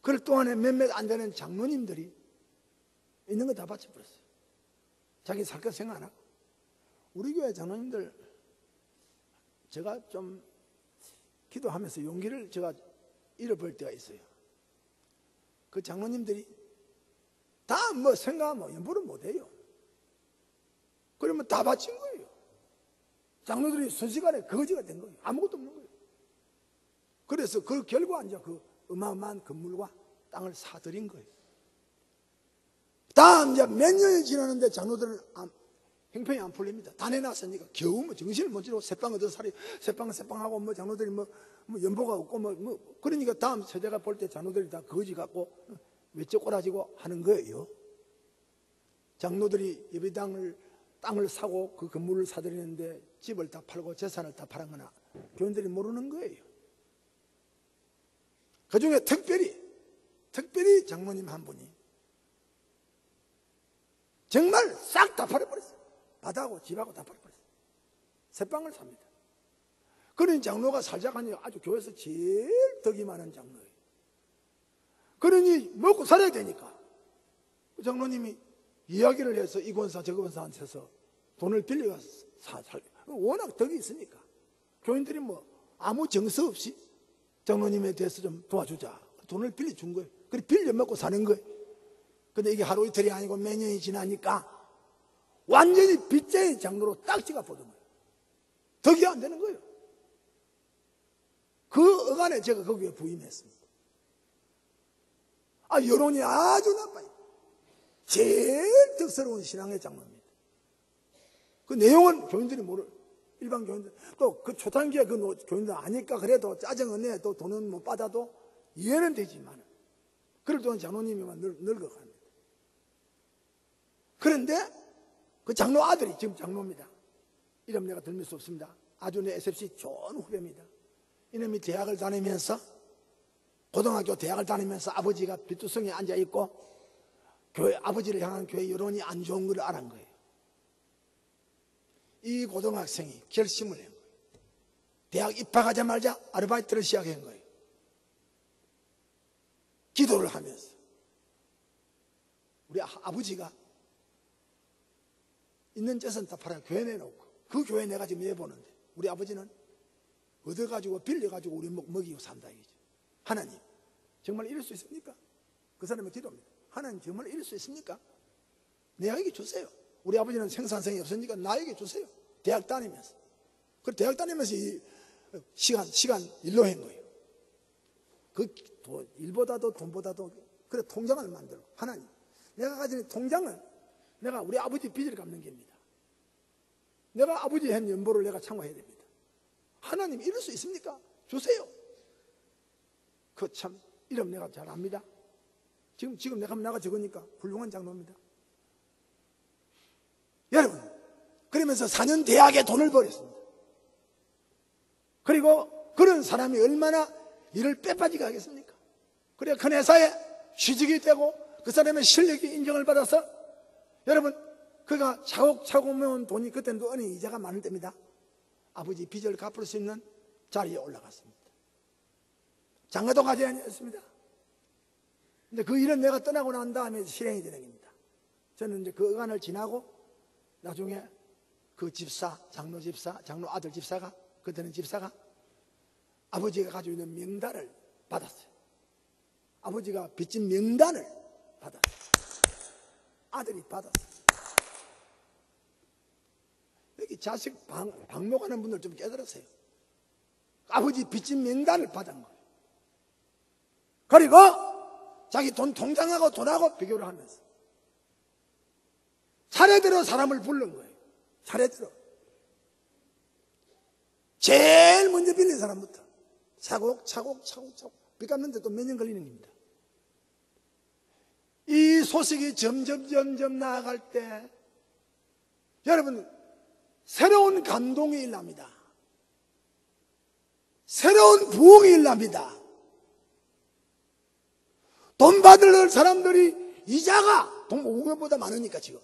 그럴 동안에 몇몇 안 되는 장로님들이 있는 거 다 바쳐버렸어요. 자기 살 것 생각 안 하고. 우리 교회 장로님들 제가 좀 기도하면서 용기를 제가 잃어버릴 때가 있어요. 그 장로님들이 다 뭐 생각하면 연보를 못해요. 그러면 다 바친 거예요. 장로들이 순식간에 거지가 된 거예요. 아무것도 없는 거예요. 그래서 그 결과 이제 그 어마어마한 건물과 땅을 사들인 거예요. 다음 이제 몇 년이 지나는데 장로들은 형편이 안 풀립니다. 다 내놨으니까 겨우 뭐 정신을 못 차리고 새빵 얻어 살이 새빵하고 뭐 장로들이 뭐 연보가 없고 그러니까 다음 세대가 볼 때 장로들이 다 거지 갖고 외적 꼬라지고 하는 거예요. 장로들이 예배당을 땅을 사고 그 건물을 사들이는데 집을 다 팔고 재산을 다 팔은 거나 교인들이 모르는 거예요. 그 중에 특별히 장로님 한 분이 정말 싹 다 팔아버렸어요. 바다하고 집하고 다 팔아버렸어요. 새빵을 삽니다. 그런 장로가 살자하니 아주 교회에서 제일 덕이 많은 장로예요. 그러니 먹고 살아야 되니까 그 장로님이 이야기를 해서 이 권사 저 권사한테서 돈을 빌려가서 워낙 덕이 있으니까 교인들이 뭐 아무 정서 없이 장로님에 대해서 좀 도와주자 돈을 빌려준 거예요. 그래 빌려 먹고 사는 거예요. 근데 이게 하루 이틀이 아니고 몇 년이 지나니까 완전히 빚쟁이 장로로 딱지가 보던 거예요. 덕이 안 되는 거예요. 그 어간에 제가 거기에 부임했습니다. 여론이 아주 나빠요. 제일 덕스러운 신앙의 장로입니다. 그 내용은 교인들이 일반 교인들 또 그 초창기에 그 교인들 아니까 그래도 짜증은 내 또 돈은 못 받아도 이해는 되지만 그럴 동안 장로님이만 늙어갑니다. 그런데 그 장로 아들이 지금 장로입니다. 이름 내가 들밀 수 없습니다. 아주 내 SFC 좋은 후배입니다. 이놈이 대학을 다니면서 고등학교 대학을 다니면서 아버지가 비투성에 앉아있고 아버지를 향한 교회 여론이 안 좋은 걸 알은 거예요. 이 고등학생이 결심을 한 거예요. 대학 입학하자마자 아르바이트를 시작한 거예요. 기도를 하면서 우리 아버지가 있는 재산 다 팔아 교회 내놓고 그 교회 내가 지금 예보는데 우리 아버지는 얻어가지고 빌려가지고 우리 먹이고 산다 이거죠. 하나님 정말 이럴 수 있습니까? 그 사람의 기도입니다. 하나님 정말 이럴 수 있습니까? 내에게 주세요. 우리 아버지는 생산성이 없으니까 나에게 주세요. 대학 다니면서. 그 대학 다니면서 이 시간 일로 한 거예요. 그 일보다도 돈보다도 그래 통장을 만들고 하나님 내가 가진 통장은 내가 우리 아버지 빚을 갚는 겁니다. 내가 아버지 한 연보를 내가 참고해야 됩니다. 하나님 이럴 수 있습니까? 주세요. 그 참 이름 내가 잘 압니다. 지금 내가 적으니까 훌륭한 장로입니다. 여러분 그러면서 4년 대학에 돈을 벌였습니다. 그리고 그런 사람이 얼마나 일을 빼빠지게 하겠습니까? 그래 큰 회사에 취직이 되고 그 사람의 실력이 인정을 받아서 여러분 그가 차곡차곡 모은 돈이 그때는 또 은행 이자가 많을 때입니다. 아버지 빚을 갚을 수 있는 자리에 올라갔습니다. 장가도 가지 않았습니다. 근데 그 일은 내가 떠나고 난 다음에 실행이 되는 겁니다. 저는 이제 그 어간을 지나고 나중에 그 집사, 장로 집사, 장로 아들 집사가 그때는 집사가 아버지가 가지고 있는 명단을 받았어요. 아버지가 빚진 명단을 받았어요. 아들이 받았어요. 여기 자식 방목하는 분들 좀 깨달으세요. 아버지 빚진 명단을 받은 거예요. 그리고 자기 통장하고 돈하고 비교를 하면서 차례대로 사람을 부른 거예요. 차례대로. 제일 먼저 빌린 사람부터 차곡차곡 빚 갚는데 또 몇 년 걸리는 겁니다. 이 소식이 점점 나아갈 때 여러분 새로운 감동이 일납니다. 새로운 부흥이 일납니다. 돈 받을 사람들이 이자가 돈 5억보다 많으니까 지금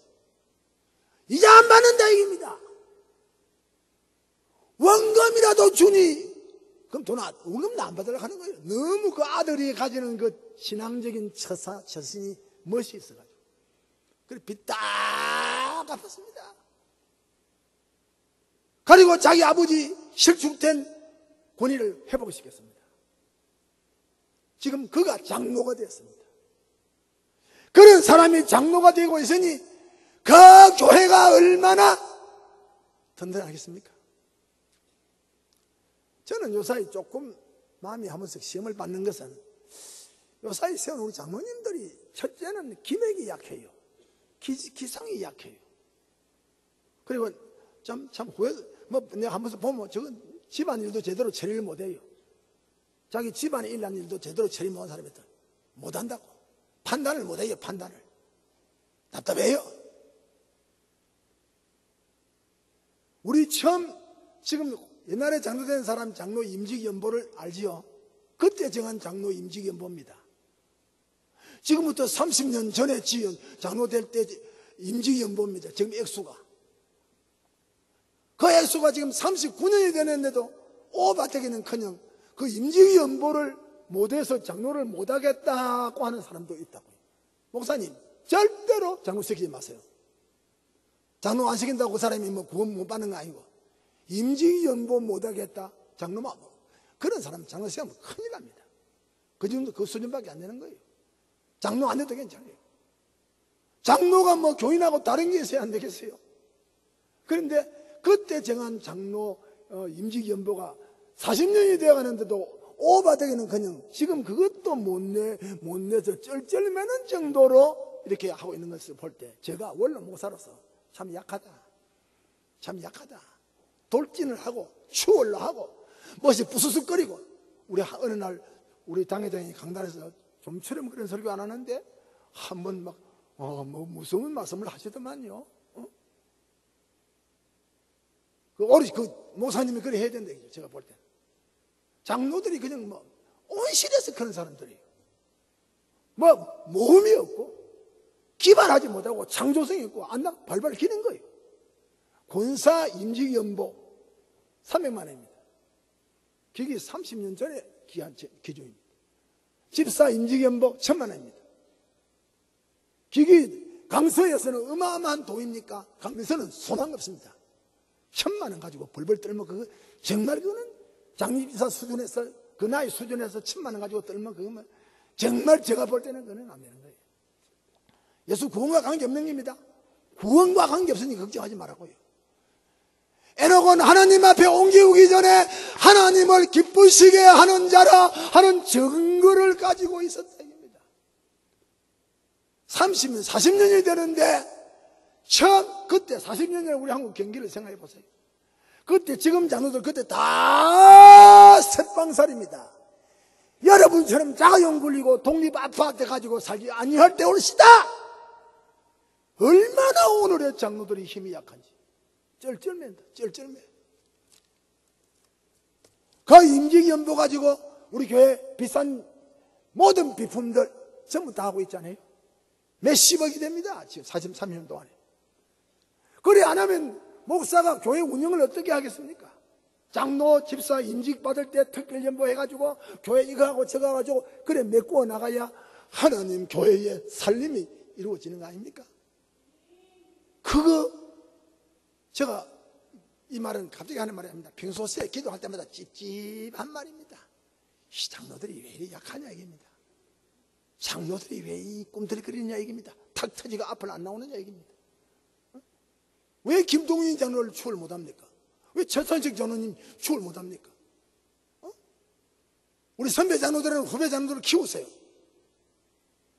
이자 안 받는다 얘기입니다. 원금이라도 주니 그럼 원금도 안 받으려고 하는 거예요. 너무 그 아들이 가지는 그 신앙적인 처신이 멋이 있어가지고 그래 빚 다 갚았습니다. 그리고 자기 아버지 실축된 권위를 회복시켰습니다. 지금 그가 장로가 되었습니다. 그런 사람이 장로가 되고 있으니 그 교회가 얼마나 든든하겠습니까? 저는 요사이 조금 마음이 한 번씩 시험을 받는 것은 요사이 세운 우리 장로님들이 첫째는 기맥이 약해요. 기상이 약해요. 그리고 참 후회, 내가 한 번씩 보면 저건 집안일도 제대로 처리를 못해요. 자기 집안에 일한 일도 제대로 처리 못한 사람이다. 못한다고. 판단을 못해요, 판단을. 답답해요. 우리 처음 지금 옛날에 장로된 사람 장로 임직연보를 알지요? 그때 정한 장로 임직연보입니다. 지금부터 30년 전에 지은 장로 될 때 임직연보입니다. 지금 액수가. 그 액수가 지금 39년이 되는데도 오바되기는커녕 그 임직연보를 못해서 장로를 못하겠다고 하는 사람도 있다고요. 목사님 절대로 장로 시키지 마세요. 장로 안 시킨다고 그 사람이 뭐 구원 못 받는 거 아니고 임직연보 못하겠다 장로만 그런 사람 장로 시키면 큰일 납니다. 그 정도 그 수준밖에 안 되는 거예요. 장로 안 해도 괜찮아요. 장로가 뭐 교인하고 다른 게 있어야 안 되겠어요. 그런데 그때 정한 장로 임직연보가 40년이 되어가는데도 오바되기는커녕 지금 그것도 못 내서 쩔쩔매는 정도로 이렇게 하고 있는 것을 볼 때 제가 원로 목사로서 참 약하다. 돌진을 하고 추월로 하고 멋이 부스스거리고 우리 어느 날 우리 당회장이 강단에서 좀처럼 그런 설교 안 하는데 한번 막 뭐 무서운 말씀을 하시더만요. 그 목사님이 그래 해야 된다. 제가 볼 때. 장로들이 그냥 온실에서 그런 사람들이에요. 모험이 없고, 기발하지 못하고, 창조성이 있고, 안나 발발 기는 거예요. 권사 임직연보 300만 원입니다. 그게 30년 전에 기한 기준입니다. 집사 임직연보 1000만 원입니다. 그게 강서에서는 어마어마한 돈입니까? 강서는 소망 없습니다. 1000만 원 가지고 벌벌 떨면 그거 정말 그거는 장립이사 수준에서 그 나이 수준에서 1000만 원 가지고 떨면 그거면 정말 제가 볼 때는 그거는 안 되는 거예요. 예수 구원과 관계없는 겁니다. 구원과 관계없으니 걱정하지 말라고요. 에녹은 하나님 앞에 옮기기 전에 하나님을 기쁘시게 하는 자라 하는 증거를 가지고 있었다. 30년, 40년이 되는데 처음 그때 40년 전에 우리 한국 경기를 생각해 보세요. 그때 지금 장로들 그때 다 새빵살입니다. 여러분처럼 자가용 굴리고 독립 아파트 가지고 살지 아니할 때 올시다. 얼마나 오늘의 장로들이 힘이 약한지 쩔쩔맨다. 쩔쩔매. 그 임직연보 가지고 우리 교회 비싼 모든 비품들 전부 다 하고 있잖아요. 몇십억이 됩니다. 지금 43년 동안에. 그래 안 하면 목사가 교회 운영을 어떻게 하겠습니까? 장로, 집사 임직 받을 때 특별연보 해가지고 교회 이거 하고 저거 가지고 그래 메꾸어 나가야 하나님 교회의 살림이 이루어지는 거 아닙니까? 그거 제가 이 말은 갑자기 하는 말이 아닙니다. 평소에 기도할 때마다 찝찝한 말입니다. 이 장로들이 왜 이리 약하냐 이겁니다. 장로들이 왜 이 꿈틀거리느냐 얘기입니다. 탁 터지가 앞을 안 나오느냐 얘기입니다. 왜 김동인 장로를 추월 못합니까? 왜 최선식 장로님 추월 못합니까? 우리 선배 장로들은 후배 장로들을 키우세요.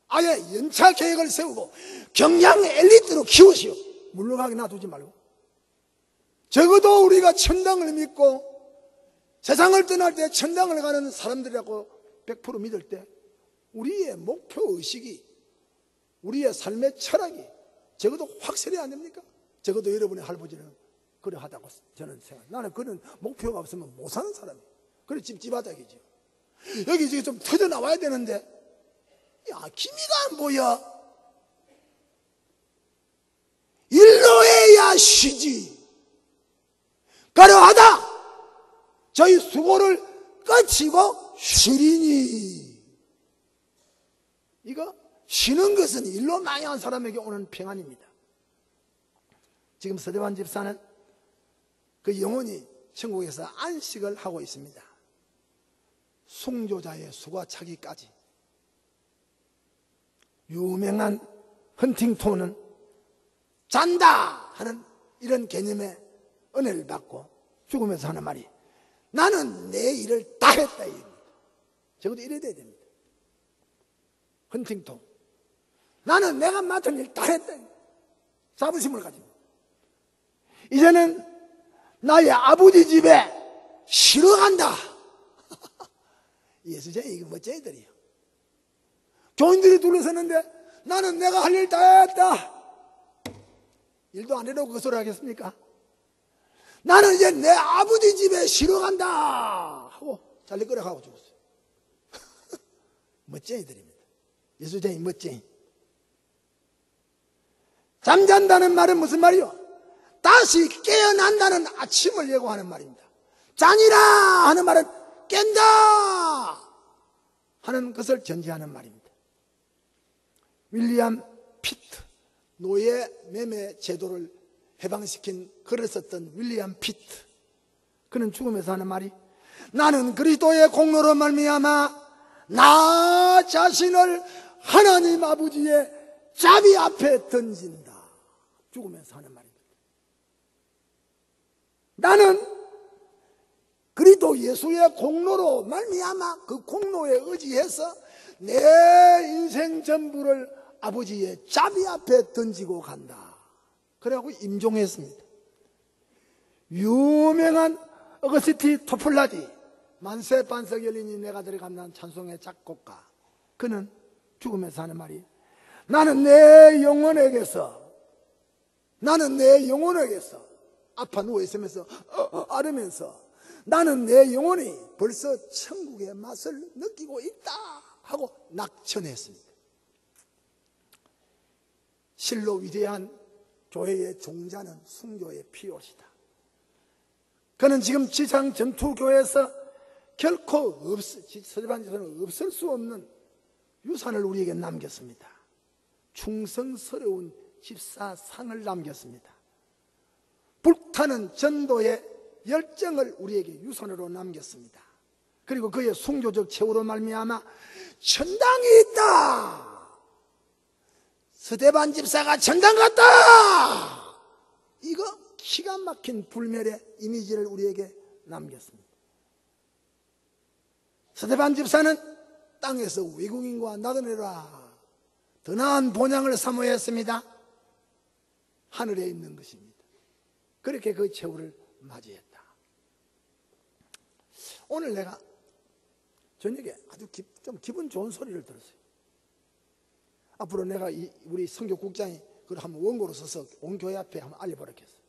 아예 연차 계획을 세우고 경량 엘리트로 키우시오. 물러가게 놔두지 말고. 적어도 우리가 천당을 믿고 세상을 떠날 때 천당을 가는 사람들이라고 100% 믿을 때 우리의 목표의식이 우리의 삶의 철학이 적어도 확실해야 안 됩니까? 적어도 여러분의 할아버지는 그러하다고 저는 생각해요. 나는 그런 목표가 없으면 못 사는 사람이에요. 그래 찝찝하다기죠. 여기 지금 좀 터져 나와야 되는데 야 기미가 안 보여. 일로 해야 쉬지. 가려하다 저희 수고를 끝이고 쉬리니. 이거 쉬는 것은 일로 많이 한 사람에게 오는 평안입니다. 지금 서대환 집사는 그 영혼이 천국에서 안식을 하고 있습니다. 숭조자의 수고차기까지. 유명한 헌팅톤은 잔다 하는 이런 개념의 은혜를 받고 죽으면서 하는 말이 나는 내 일을 다 했다. 적어도 이래야 됩니다. 헌팅톤. 나는 내가 맡은 일 다 했다. 자부심을 가지고. 이제는 나의 아버지 집에 쉬러 간다. 예수쟁이 이거 멋쟁이들이에요. 교인들이 둘러섰는데 나는 내가 할 일 다 했다. 일도 안 해놓고 그 소리 하겠습니까? 나는 이제 내 아버지 집에 쉬러 간다 하고 잘리거려 가고 죽었어요. 멋쟁이들입니다. 예수쟁이 멋쟁이. 잠잔다는 말은 무슨 말이요? 다시 깨어난다는 아침을 예고하는 말입니다. 잔이라 하는 말은 깬다 하는 것을 전제하는 말입니다. 윌리엄 피트, 노예 매매 제도를 해방시킨 글을 썼던 윌리엄 피트, 그는 죽으면서 하는 말이 나는 그리스도의 공로로 말미암아 나 자신을 하나님 아버지의 자비 앞에 던진다. 죽으면서 하는 말입니다. 나는 그리스도 예수의 공로로 말미암아 그 공로에 의지해서 내 인생 전부를 아버지의 자비 앞에 던지고 간다. 그래갖고 임종했습니다. 유명한 어거스티 토플라디, 만세 반석 열린이 내가 들어간다는 찬송의 작곡가, 그는 죽으면서 하는 말이 나는 내 영혼에게서 아파 누워있으면서 앓으면서 나는 내 영혼이 벌써 천국의 맛을 느끼고 있다 하고 낙천했습니다. 실로 위대한 교회의 종자는 순교의 피옷이다. 그는 지금 지상 전투교회에서 결코 서대반에서는 없을 수 없는 유산을 우리에게 남겼습니다. 충성스러운 집사상을 남겼습니다. 불타는 전도의 열정을 우리에게 유산으로 남겼습니다. 그리고 그의 순교적 최후로 말미암아 천당이 있다, 스데반 집사가 천당 갔다, 이거 기가 막힌 불멸의 이미지를 우리에게 남겼습니다. 스데반 집사는 땅에서 외국인과 나그네라 더 나은 본향을 사모했습니다. 하늘에 있는 것입니다. 그렇게 그 최후를 맞이했다. 오늘 내가 저녁에 아주 좀 기분 좋은 소리를 들었어요. 앞으로 내가 우리 선교국장이 그걸 한번 원고로 써서 온 교회 앞에 한번 알려버렸겠어.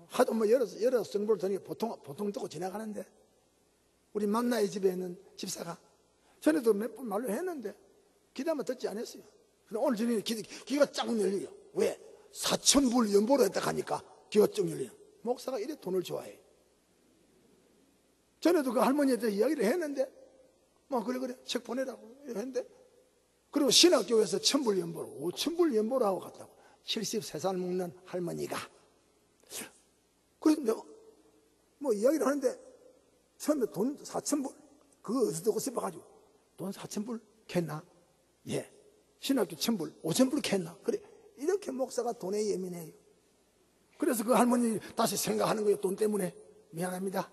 하도 뭐 여러 정보를 듣는 게 보통 듣고 지나가는데, 우리 만나의 집에 있는 집사가 전에도 몇 번 말로 했는데 기다만 듣지 않았어요. 근데 오늘 저녁에 귀가 쫙 열려요. 왜? 4,000불 연보로 했다 하니까 귀가 쫙 열려요. 목사가 이래 돈을 좋아해. 전에도 그 할머니한테 이야기를 했는데, 뭐 그래 책 보내라고 했는데, 그리고 신학교에서 1,000불 연보로 5,000불 연보로 하고 갔다고. 73살 먹는 할머니가. 그래서 내가 뭐 이야기를 하는데, 처음에 돈 4,000불 그거 어디서 듣고 싶어가지고, 돈 4,000불 캤나? 예. 신학교 1,000불 5,000불 캤나? 그래. 이렇게 목사가 돈에 예민해요. 그래서 그 할머니 다시 생각하는 거예요. 돈 때문에. 미안합니다.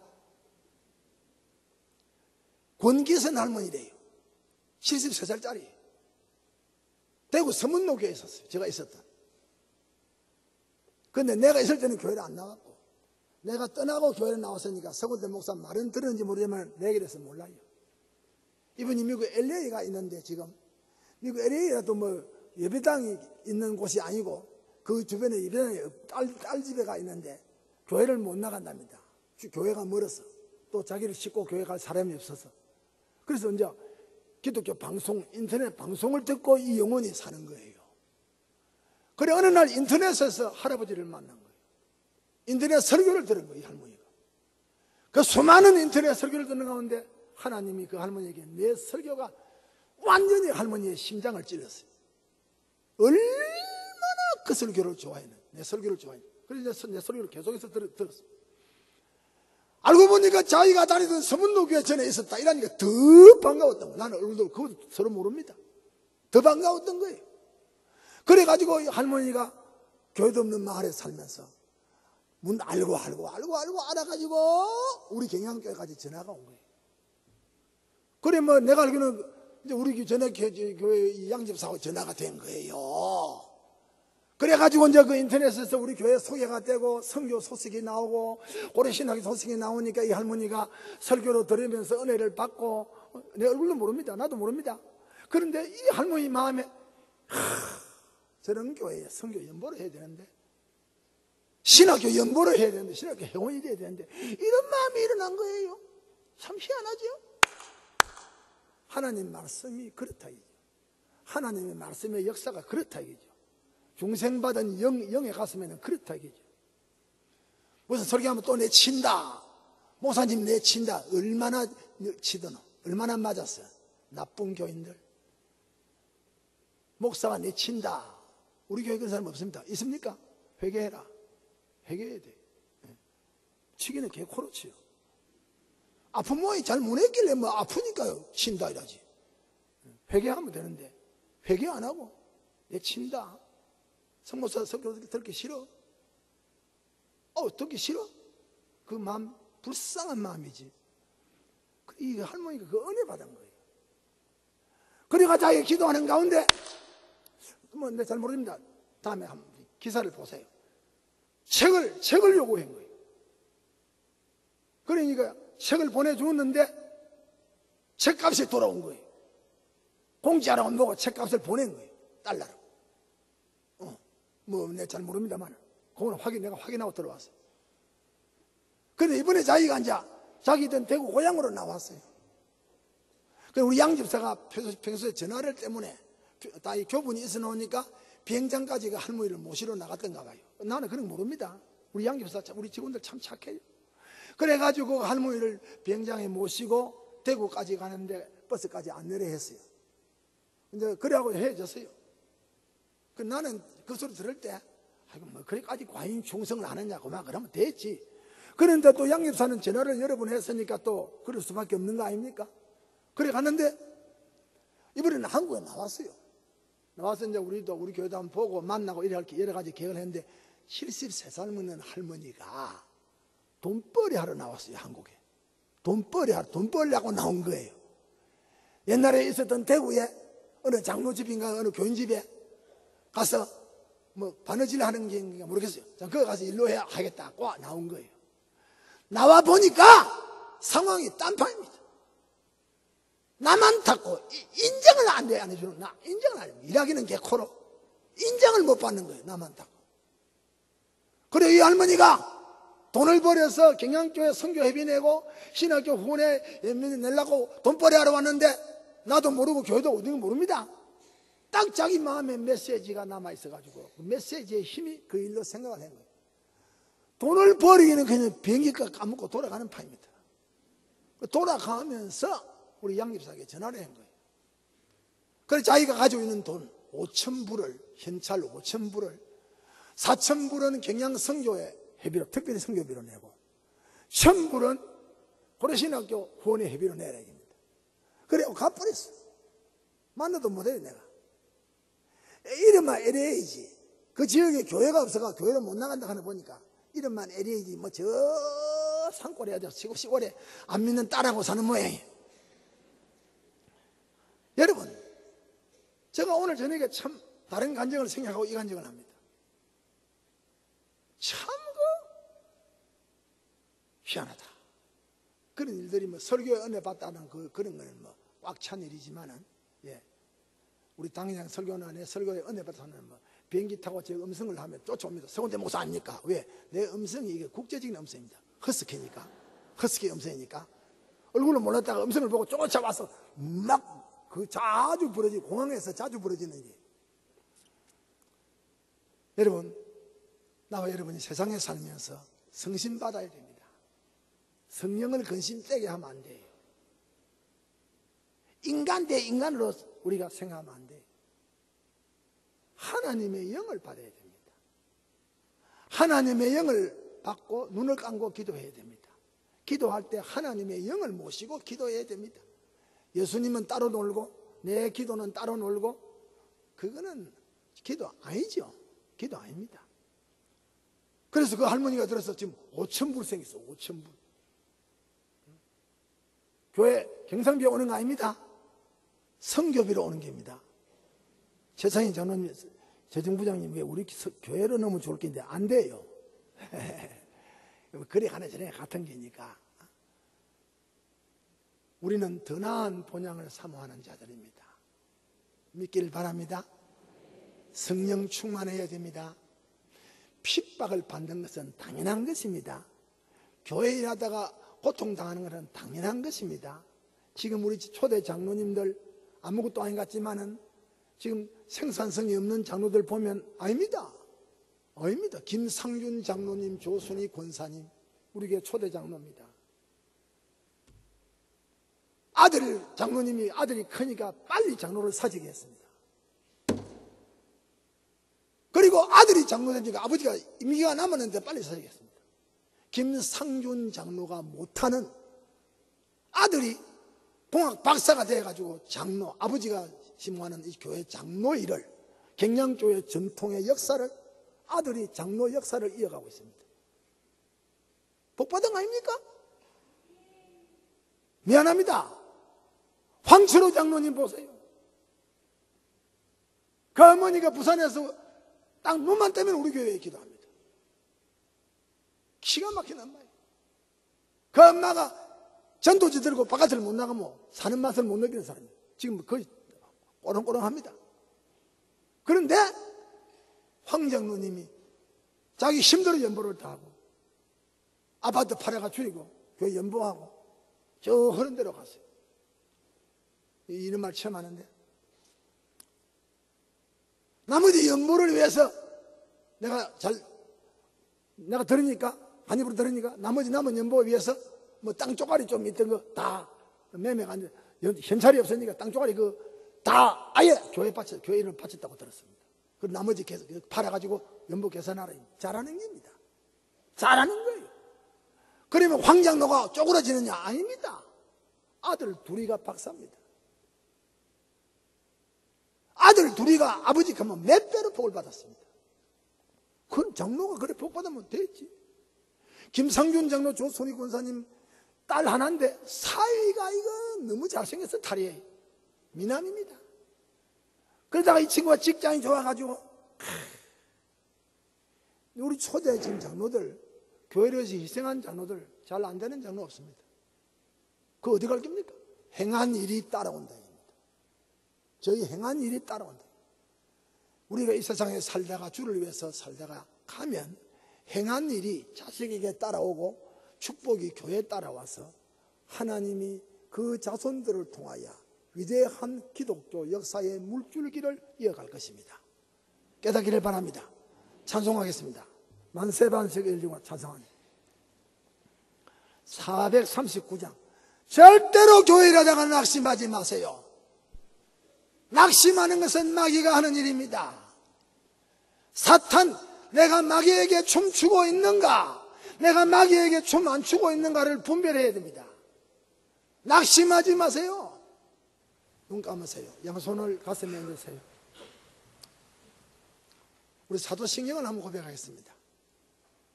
권기선 할머니래요. 73살짜리. 대구 서문로교에 있었어요. 제가 있었던. 근데 내가 있을 때는 교회를 안 나갔고, 내가 떠나고 교회를 나왔으니까 서구대 목사 말은 들었는지 모르지만 내게 대해서 몰라요. 이분이 미국 LA가 있는데, 지금 미국 LA라도 뭐 예배당이 있는 곳이 아니고 그 주변에 예배당에 딸 집에가 있는데 교회를 못 나간답니다. 교회가 멀어서, 또 자기를 싣고 교회 갈 사람이 없어서. 그래서 이제 기독교 방송, 인터넷 방송을 듣고 이 영혼이 사는 거예요. 그래 어느 날 인터넷에서 할아버지를 만난 거예요. 인터넷 설교를 들은 거예요, 이 할머니가. 그 수많은 인터넷 설교를 듣는 가운데 하나님이 그 할머니에게 내 설교가 완전히 할머니의 심장을 찔렀어요. 얼마나 그 설교를 좋아했는, 내 설교를 좋아했는. 그래서 내 설교를 계속해서 들었어요. 알고 보니까 자기가 다니던 서문로교회 전에 있었다 이러니까 더 반가웠던 거예요. 나는 얼굴도 그것도 서로 모릅니다. 더 반가웠던 거예요. 그래가지고 할머니가 교회도 없는 마을에 살면서 문 알고 알아가지고 우리 경양교회까지 전화가 온 거예요. 그래 뭐 내가 알기로는 이제 우리 전에 교회 양집사하고 전화가 된 거예요. 그래가지고 이제 그 인터넷에서 우리 교회 소개가 되고 선교 소식이 나오고 고려신학교 소식이 나오니까 이 할머니가 설교로 들으면서 은혜를 받고, 내 얼굴도 모릅니다. 나도 모릅니다. 그런데 이 할머니 마음에 저런 교회에 선교 연보를 해야 되는데, 신학교 연보를 해야 되는데, 신학교 회원이 돼야 되는데, 이런 마음이 일어난 거예요. 참 희한하죠? 하나님 말씀이 그렇다 이죠. 하나님의 말씀의 역사가 그렇다 이죠. 중생받은 영의 가슴에는 그렇다 이거죠. 무슨 설교하면 또 내친다, 목사님 내친다. 얼마나 치더노? 얼마나 맞았어요? 나쁜 교인들. 목사가 내친다. 우리 교회 그런 사람 없습니다. 있습니까? 회개해라. 회개해야 돼. 치기는 개코로 치요. 아픈 모양이 잘 못했길래 뭐 아프니까요 친다 이러지. 회개하면 되는데 회개 안 하고 내친다. 성모사 설교 듣기 싫어? 듣기 싫어? 그 마음 불쌍한 마음이지. 이 할머니가 그 은혜 받은 거예요. 그래가 자기 기도하는 가운데 뭐 내 잘 모릅니다. 다음에 한번 기사를 보세요. 책을 요구한 거예요. 그러니까 책을 보내주었는데 책값이 돌아온 거예요. 공짜라고 뭐고 책값을 보낸 거예요. 달러로. 뭐 내가 잘 모릅니다만 그거는 내가 확인하고 들어왔어요. 그런데 이번에 자기가 이제 자기든 대구 고향으로 나왔어요. 그래서 우리 양집사가 평소에 전화를 때문에 다 교분이 있어 놓으니까 비행장까지 그 할머니를 모시러 나갔던가 봐요. 나는 그런 거 모릅니다. 우리 양집사 우리 직원들 참 착해요. 그래가지고 할머니를 비행장에 모시고 대구까지 가는데 버스까지 안내를 했어요. 이제 그래하고 헤어졌어요. 나는 그 소리 들을 때 아이고 뭐 그래까지 과인 충성을 안 하냐고 막 그러면 됐지. 그런데 또 양집사는 전화를 여러 번 했으니까 또 그럴 수밖에 없는 거 아닙니까? 그래 갔는데 이번에는 한국에 나왔어요. 나와서 이제 우리 교회도 한번 보고 만나고 여러 가지 계획을 했는데 73살 먹는 할머니가 돈벌이 하러 나왔어요. 한국에 돈 벌려고 나온 거예요. 옛날에 있었던 대구에 어느 장로집인가 어느 교인집에 가서 뭐 바느질 하는 게 모르겠어요. 거기 가서 일로 해야 하겠다 고 나온 거예요. 나와 보니까 상황이 딴판입니다. 나만 탔고 인정을 안 해주는 나 인정을 안 해요. 일하기는 개코로 인정을 못 받는 거예요. 나만 탔고. 그래 이 할머니가 돈을 벌여서 경양교회 선교회비 내고 신학교 후원회 내려고 돈벌이 하러 왔는데 나도 모르고 교회도 어딘지 모릅니다. 딱 자기 마음에 메시지가 남아있어가지고 그 메시지의 힘이 그 일로 생각을 한 거예요. 돈을 벌이기는 그냥 비행기값 까먹고 돌아가는 판입니다. 돌아가면서 우리 양집사에게 전화를 한 거예요. 그래서 자기가 가지고 있는 돈 5,000불을 현찰 5,000불을 4,000불은 경양 선교회 회비로 특별히 선교비로 내고 1,000불은 고려신학교 후원회 회비로 내라 얘기입니다. 그래 갚아버렸어. 만나도 못해요 내가. 이름만 LA지. 그 지역에 교회가 없어가 교회를 못 나간다 하는 보니까 이름만 LA지 뭐 저 산골에 어디 시골에 안 믿는 딸하고 사는 모양이에요. 여러분 제가 오늘 저녁에 참 다른 간증을 생각하고 이 간증을 합니다. 참 희한하다. 그런 일들이 뭐 설교에 은혜 받다는 그런 거는 뭐 꽉 찬 일이지만은 예. 우리 당장 설교는 설교에 은혜 받다는 뭐 비행기 타고 제 음성을 하면 쫓아옵니다. 서운대 목사 아닙니까? 왜? 내 음성이 이게 국제적인 음성입니다. 허스키니까. 허스키 음성이니까. 얼굴을 몰랐다가 음성을 보고 쫓아와서 막 자주 부러지고 공항에서 자주 부러지는 일이. 여러분 나와 여러분이 세상에 살면서 성신 받아야 됩니다. 성령을 근심 떼게 하면 안 돼요. 인간 대 인간으로 우리가 생각하면 안 돼요. 하나님의 영을 받아야 됩니다. 하나님의 영을 받고 눈을 감고 기도해야 됩니다. 기도할 때 하나님의 영을 모시고 기도해야 됩니다. 예수님은 따로 놀고 내 기도는 따로 놀고 그거는 기도 아니죠. 기도 아닙니다. 그래서 그 할머니가 들어서 지금 5,000불 생겼어. 5,000불. 교회 경상비에 오는 거 아닙니다. 선교비로 오는 겁니다. 최상희 장로님, 재정부장님 왜 우리 교회로 넣으면 좋을 텐데 안 돼요. 그래 하나 전에 같은 게니까. 우리는 더 나은 본향을 사모하는 자들입니다. 믿기를 바랍니다. 성령 충만해야 됩니다. 핍박을 받는 것은 당연한 것입니다. 교회 일하다가 고통당하는 것은 당연한 것입니다. 지금 우리 초대 장로님들 아무것도 아닌 것 같지만은 지금 생산성이 없는 장로들 보면 아닙니다. 아닙니다. 김상균 장로님, 조순희 권사님 우리 교회 초대 장로입니다. 장로님이 아들이 크니까 빨리 장로를 사직게 했습니다. 그리고 아들이 장로 되니까 아버지가 임기가 남았는데 빨리 사직게 했습니다. 김상균 장로가 못하는 아들이 동학 박사가 돼가지고 장로, 아버지가 심무하는 이 교회 장로 일을, 경양교회 전통의 역사를, 아들이 장로 역사를 이어가고 있습니다. 복받은 거 아닙니까? 미안합니다. 황철호 장로님 보세요. 그 어머니가 부산에서 딱 눈만 떼면 우리 교회에 기도합니다. 기가 막힌 엄마예요. 그 엄마가 전도지 들고 바깥을 못 나가면 사는 맛을 못 느끼는 사람이에요. 지금 거의 꼬렁꼬렁합니다. 그런데 황 장로님이 자기 힘들어 연보를 다 하고 아파트 팔아가 줄이고 교회 연보하고 저 흐른 데로 갔어요. 이런 말 처음 하는데 나머지 연보를 위해서 내가 들으니까 한 입으로 들으니까 나머지 남은 연보를 위해서 뭐 땅 쪼가리 좀 있던 거 다 매매가 안 돼. 현찰이 없으니까 땅 쪼가리 다 아예 교회 이름을 바쳤다고 들었습니다. 그 나머지 팔아가지고 연봉 계산하라. 잘하는 겁니다. 잘하는 거예요. 그러면 황장로가 쪼그라지느냐? 아닙니다. 아들 둘이가 박사입니다. 아들 둘이가 아버지 가면 몇 배로 복을 받았습니다. 그건 장로가 그래 복 받으면 됐지. 김상균 장로, 조선희 권사님 딸 하나인데 사위가 이거 너무 잘생겨서 탈이에요. 미남입니다. 그러다가 이 친구가 직장이 좋아가지고 우리 초대 지금 장로들, 교회를 위해서 희생한 장로들 잘 안 되는 장로 없습니다. 그 어디 갈 겁니까? 행한 일이 따라온다. 저희 행한 일이 따라온다. 우리가 이 세상에 살다가 주를 위해서 살다가 가면 행한 일이 자식에게 따라오고 축복이 교회에 따라와서 하나님이 그 자손들을 통하여 위대한 기독교 역사의 물줄기를 이어갈 것입니다. 깨닫기를 바랍니다. 찬송하겠습니다. 만세반세가 열리고 찬송합니다. 439장. 절대로 교회라다가 낙심하지 마세요. 낙심하는 것은 마귀가 하는 일입니다. 사탄, 내가 마귀에게 춤추고 있는가, 내가 마귀에게 춤 안 추고 있는가를 분별해야 됩니다. 낙심하지 마세요. 눈 감으세요. 양손을 가슴에 얹으세요. 우리 사도신경을 한번 고백하겠습니다.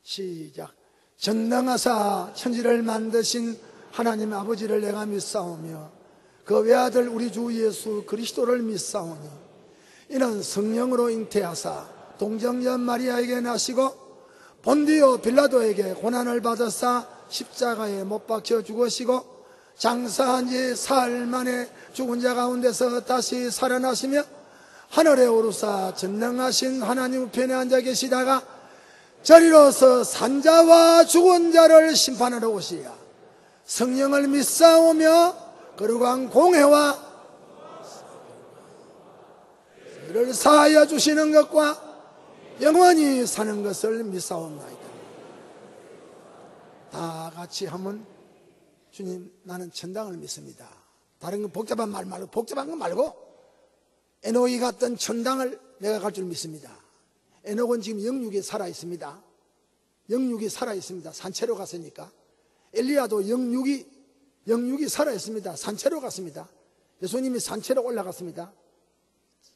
시작. 전능하사 천지를 만드신 하나님 아버지를 내가 믿사오며 그 외아들 우리 주 예수 그리스도를 믿사오니 이는 성령으로 잉태하사 동정녀 마리아에게 나시고 본디오 빌라도에게 고난을 받으사 십자가에 못 박혀 죽으시고 장사한 지 사흘 만에 죽은 자 가운데서 다시 살아나시며 하늘에 오르사 전능하신 하나님 우편에 앉아 계시다가 저리로서 산자와 죽은 자를 심판하러 오시리라. 성령을 믿사오며 거룩한 공회와 이를 사하여 주시는 것과 영원히 사는 것을 믿사옵나이다. 다 같이 하면 주님, 나는 천당을 믿습니다. 다른 거 복잡한 말 말고, 복잡한 거 말고 에녹이 갔던 천당을 내가 갈 줄 믿습니다. 에녹은 지금 영육이 살아 있습니다. 영육이 살아 있습니다. 산채로 갔으니까. 엘리야도 영육이 살아 있습니다. 산채로 갔습니다. 예수님이 산채로 올라갔습니다.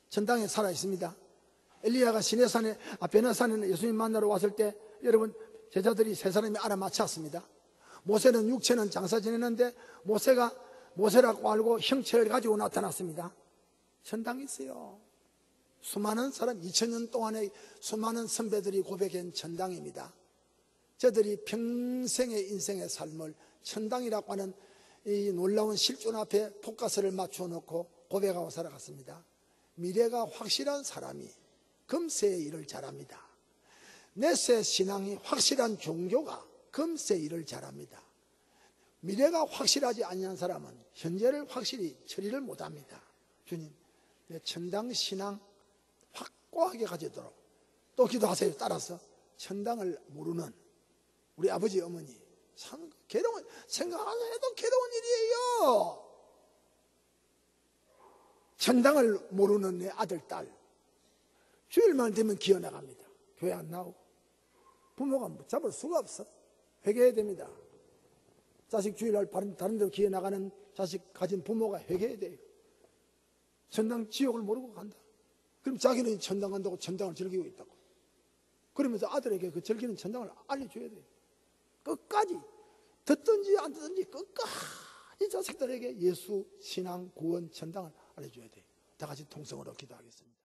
천당에 살아 있습니다. 엘리야가 시내산에, 베나산에 예수님 만나러 왔을 때 여러분 제자들이 세 사람이 알아맞혔습니다. 모세는 육체는 장사 지내는데 모세가 모세라고 알고 형체를 가지고 나타났습니다. 천당이 있어요. 수많은 사람, 2000년 동안의 수많은 선배들이 고백한 천당입니다. 저들이 평생의 인생의 삶을 천당이라고 하는 이 놀라운 실존 앞에 포커스를 맞춰 놓고 고백하고 살아갔습니다. 미래가 확실한 사람이 금세의 일을 잘합니다. 내세 신앙이 확실한 종교가 금세 일을 잘합니다. 미래가 확실하지 않은 사람은 현재를 확실히 처리를 못합니다. 주님, 내 천당 신앙 확고하게 가지도록 또 기도하세요. 따라서 천당을 모르는 우리 아버지 어머니 참 괴로운, 생각하면 해도 괴로운 일이에요. 천당을 모르는 내 아들 딸 주일만 되면 기어나갑니다. 교회 안 나오고 부모가 잡을 수가 없어. 회개해야 됩니다. 자식 주일날 다른 데로 기어나가는 자식 가진 부모가 회개해야 돼요. 천당 지옥을 모르고 간다. 그럼 자기는 천당 간다고 천당을 즐기고 있다고. 그러면서 아들에게 그 즐기는 천당을 알려줘야 돼요. 끝까지 듣든지 안 듣든지 끝까지 자식들에게 예수, 신앙, 구원, 천당을 알려줘야 돼요. 다 같이 통성으로 기도하겠습니다.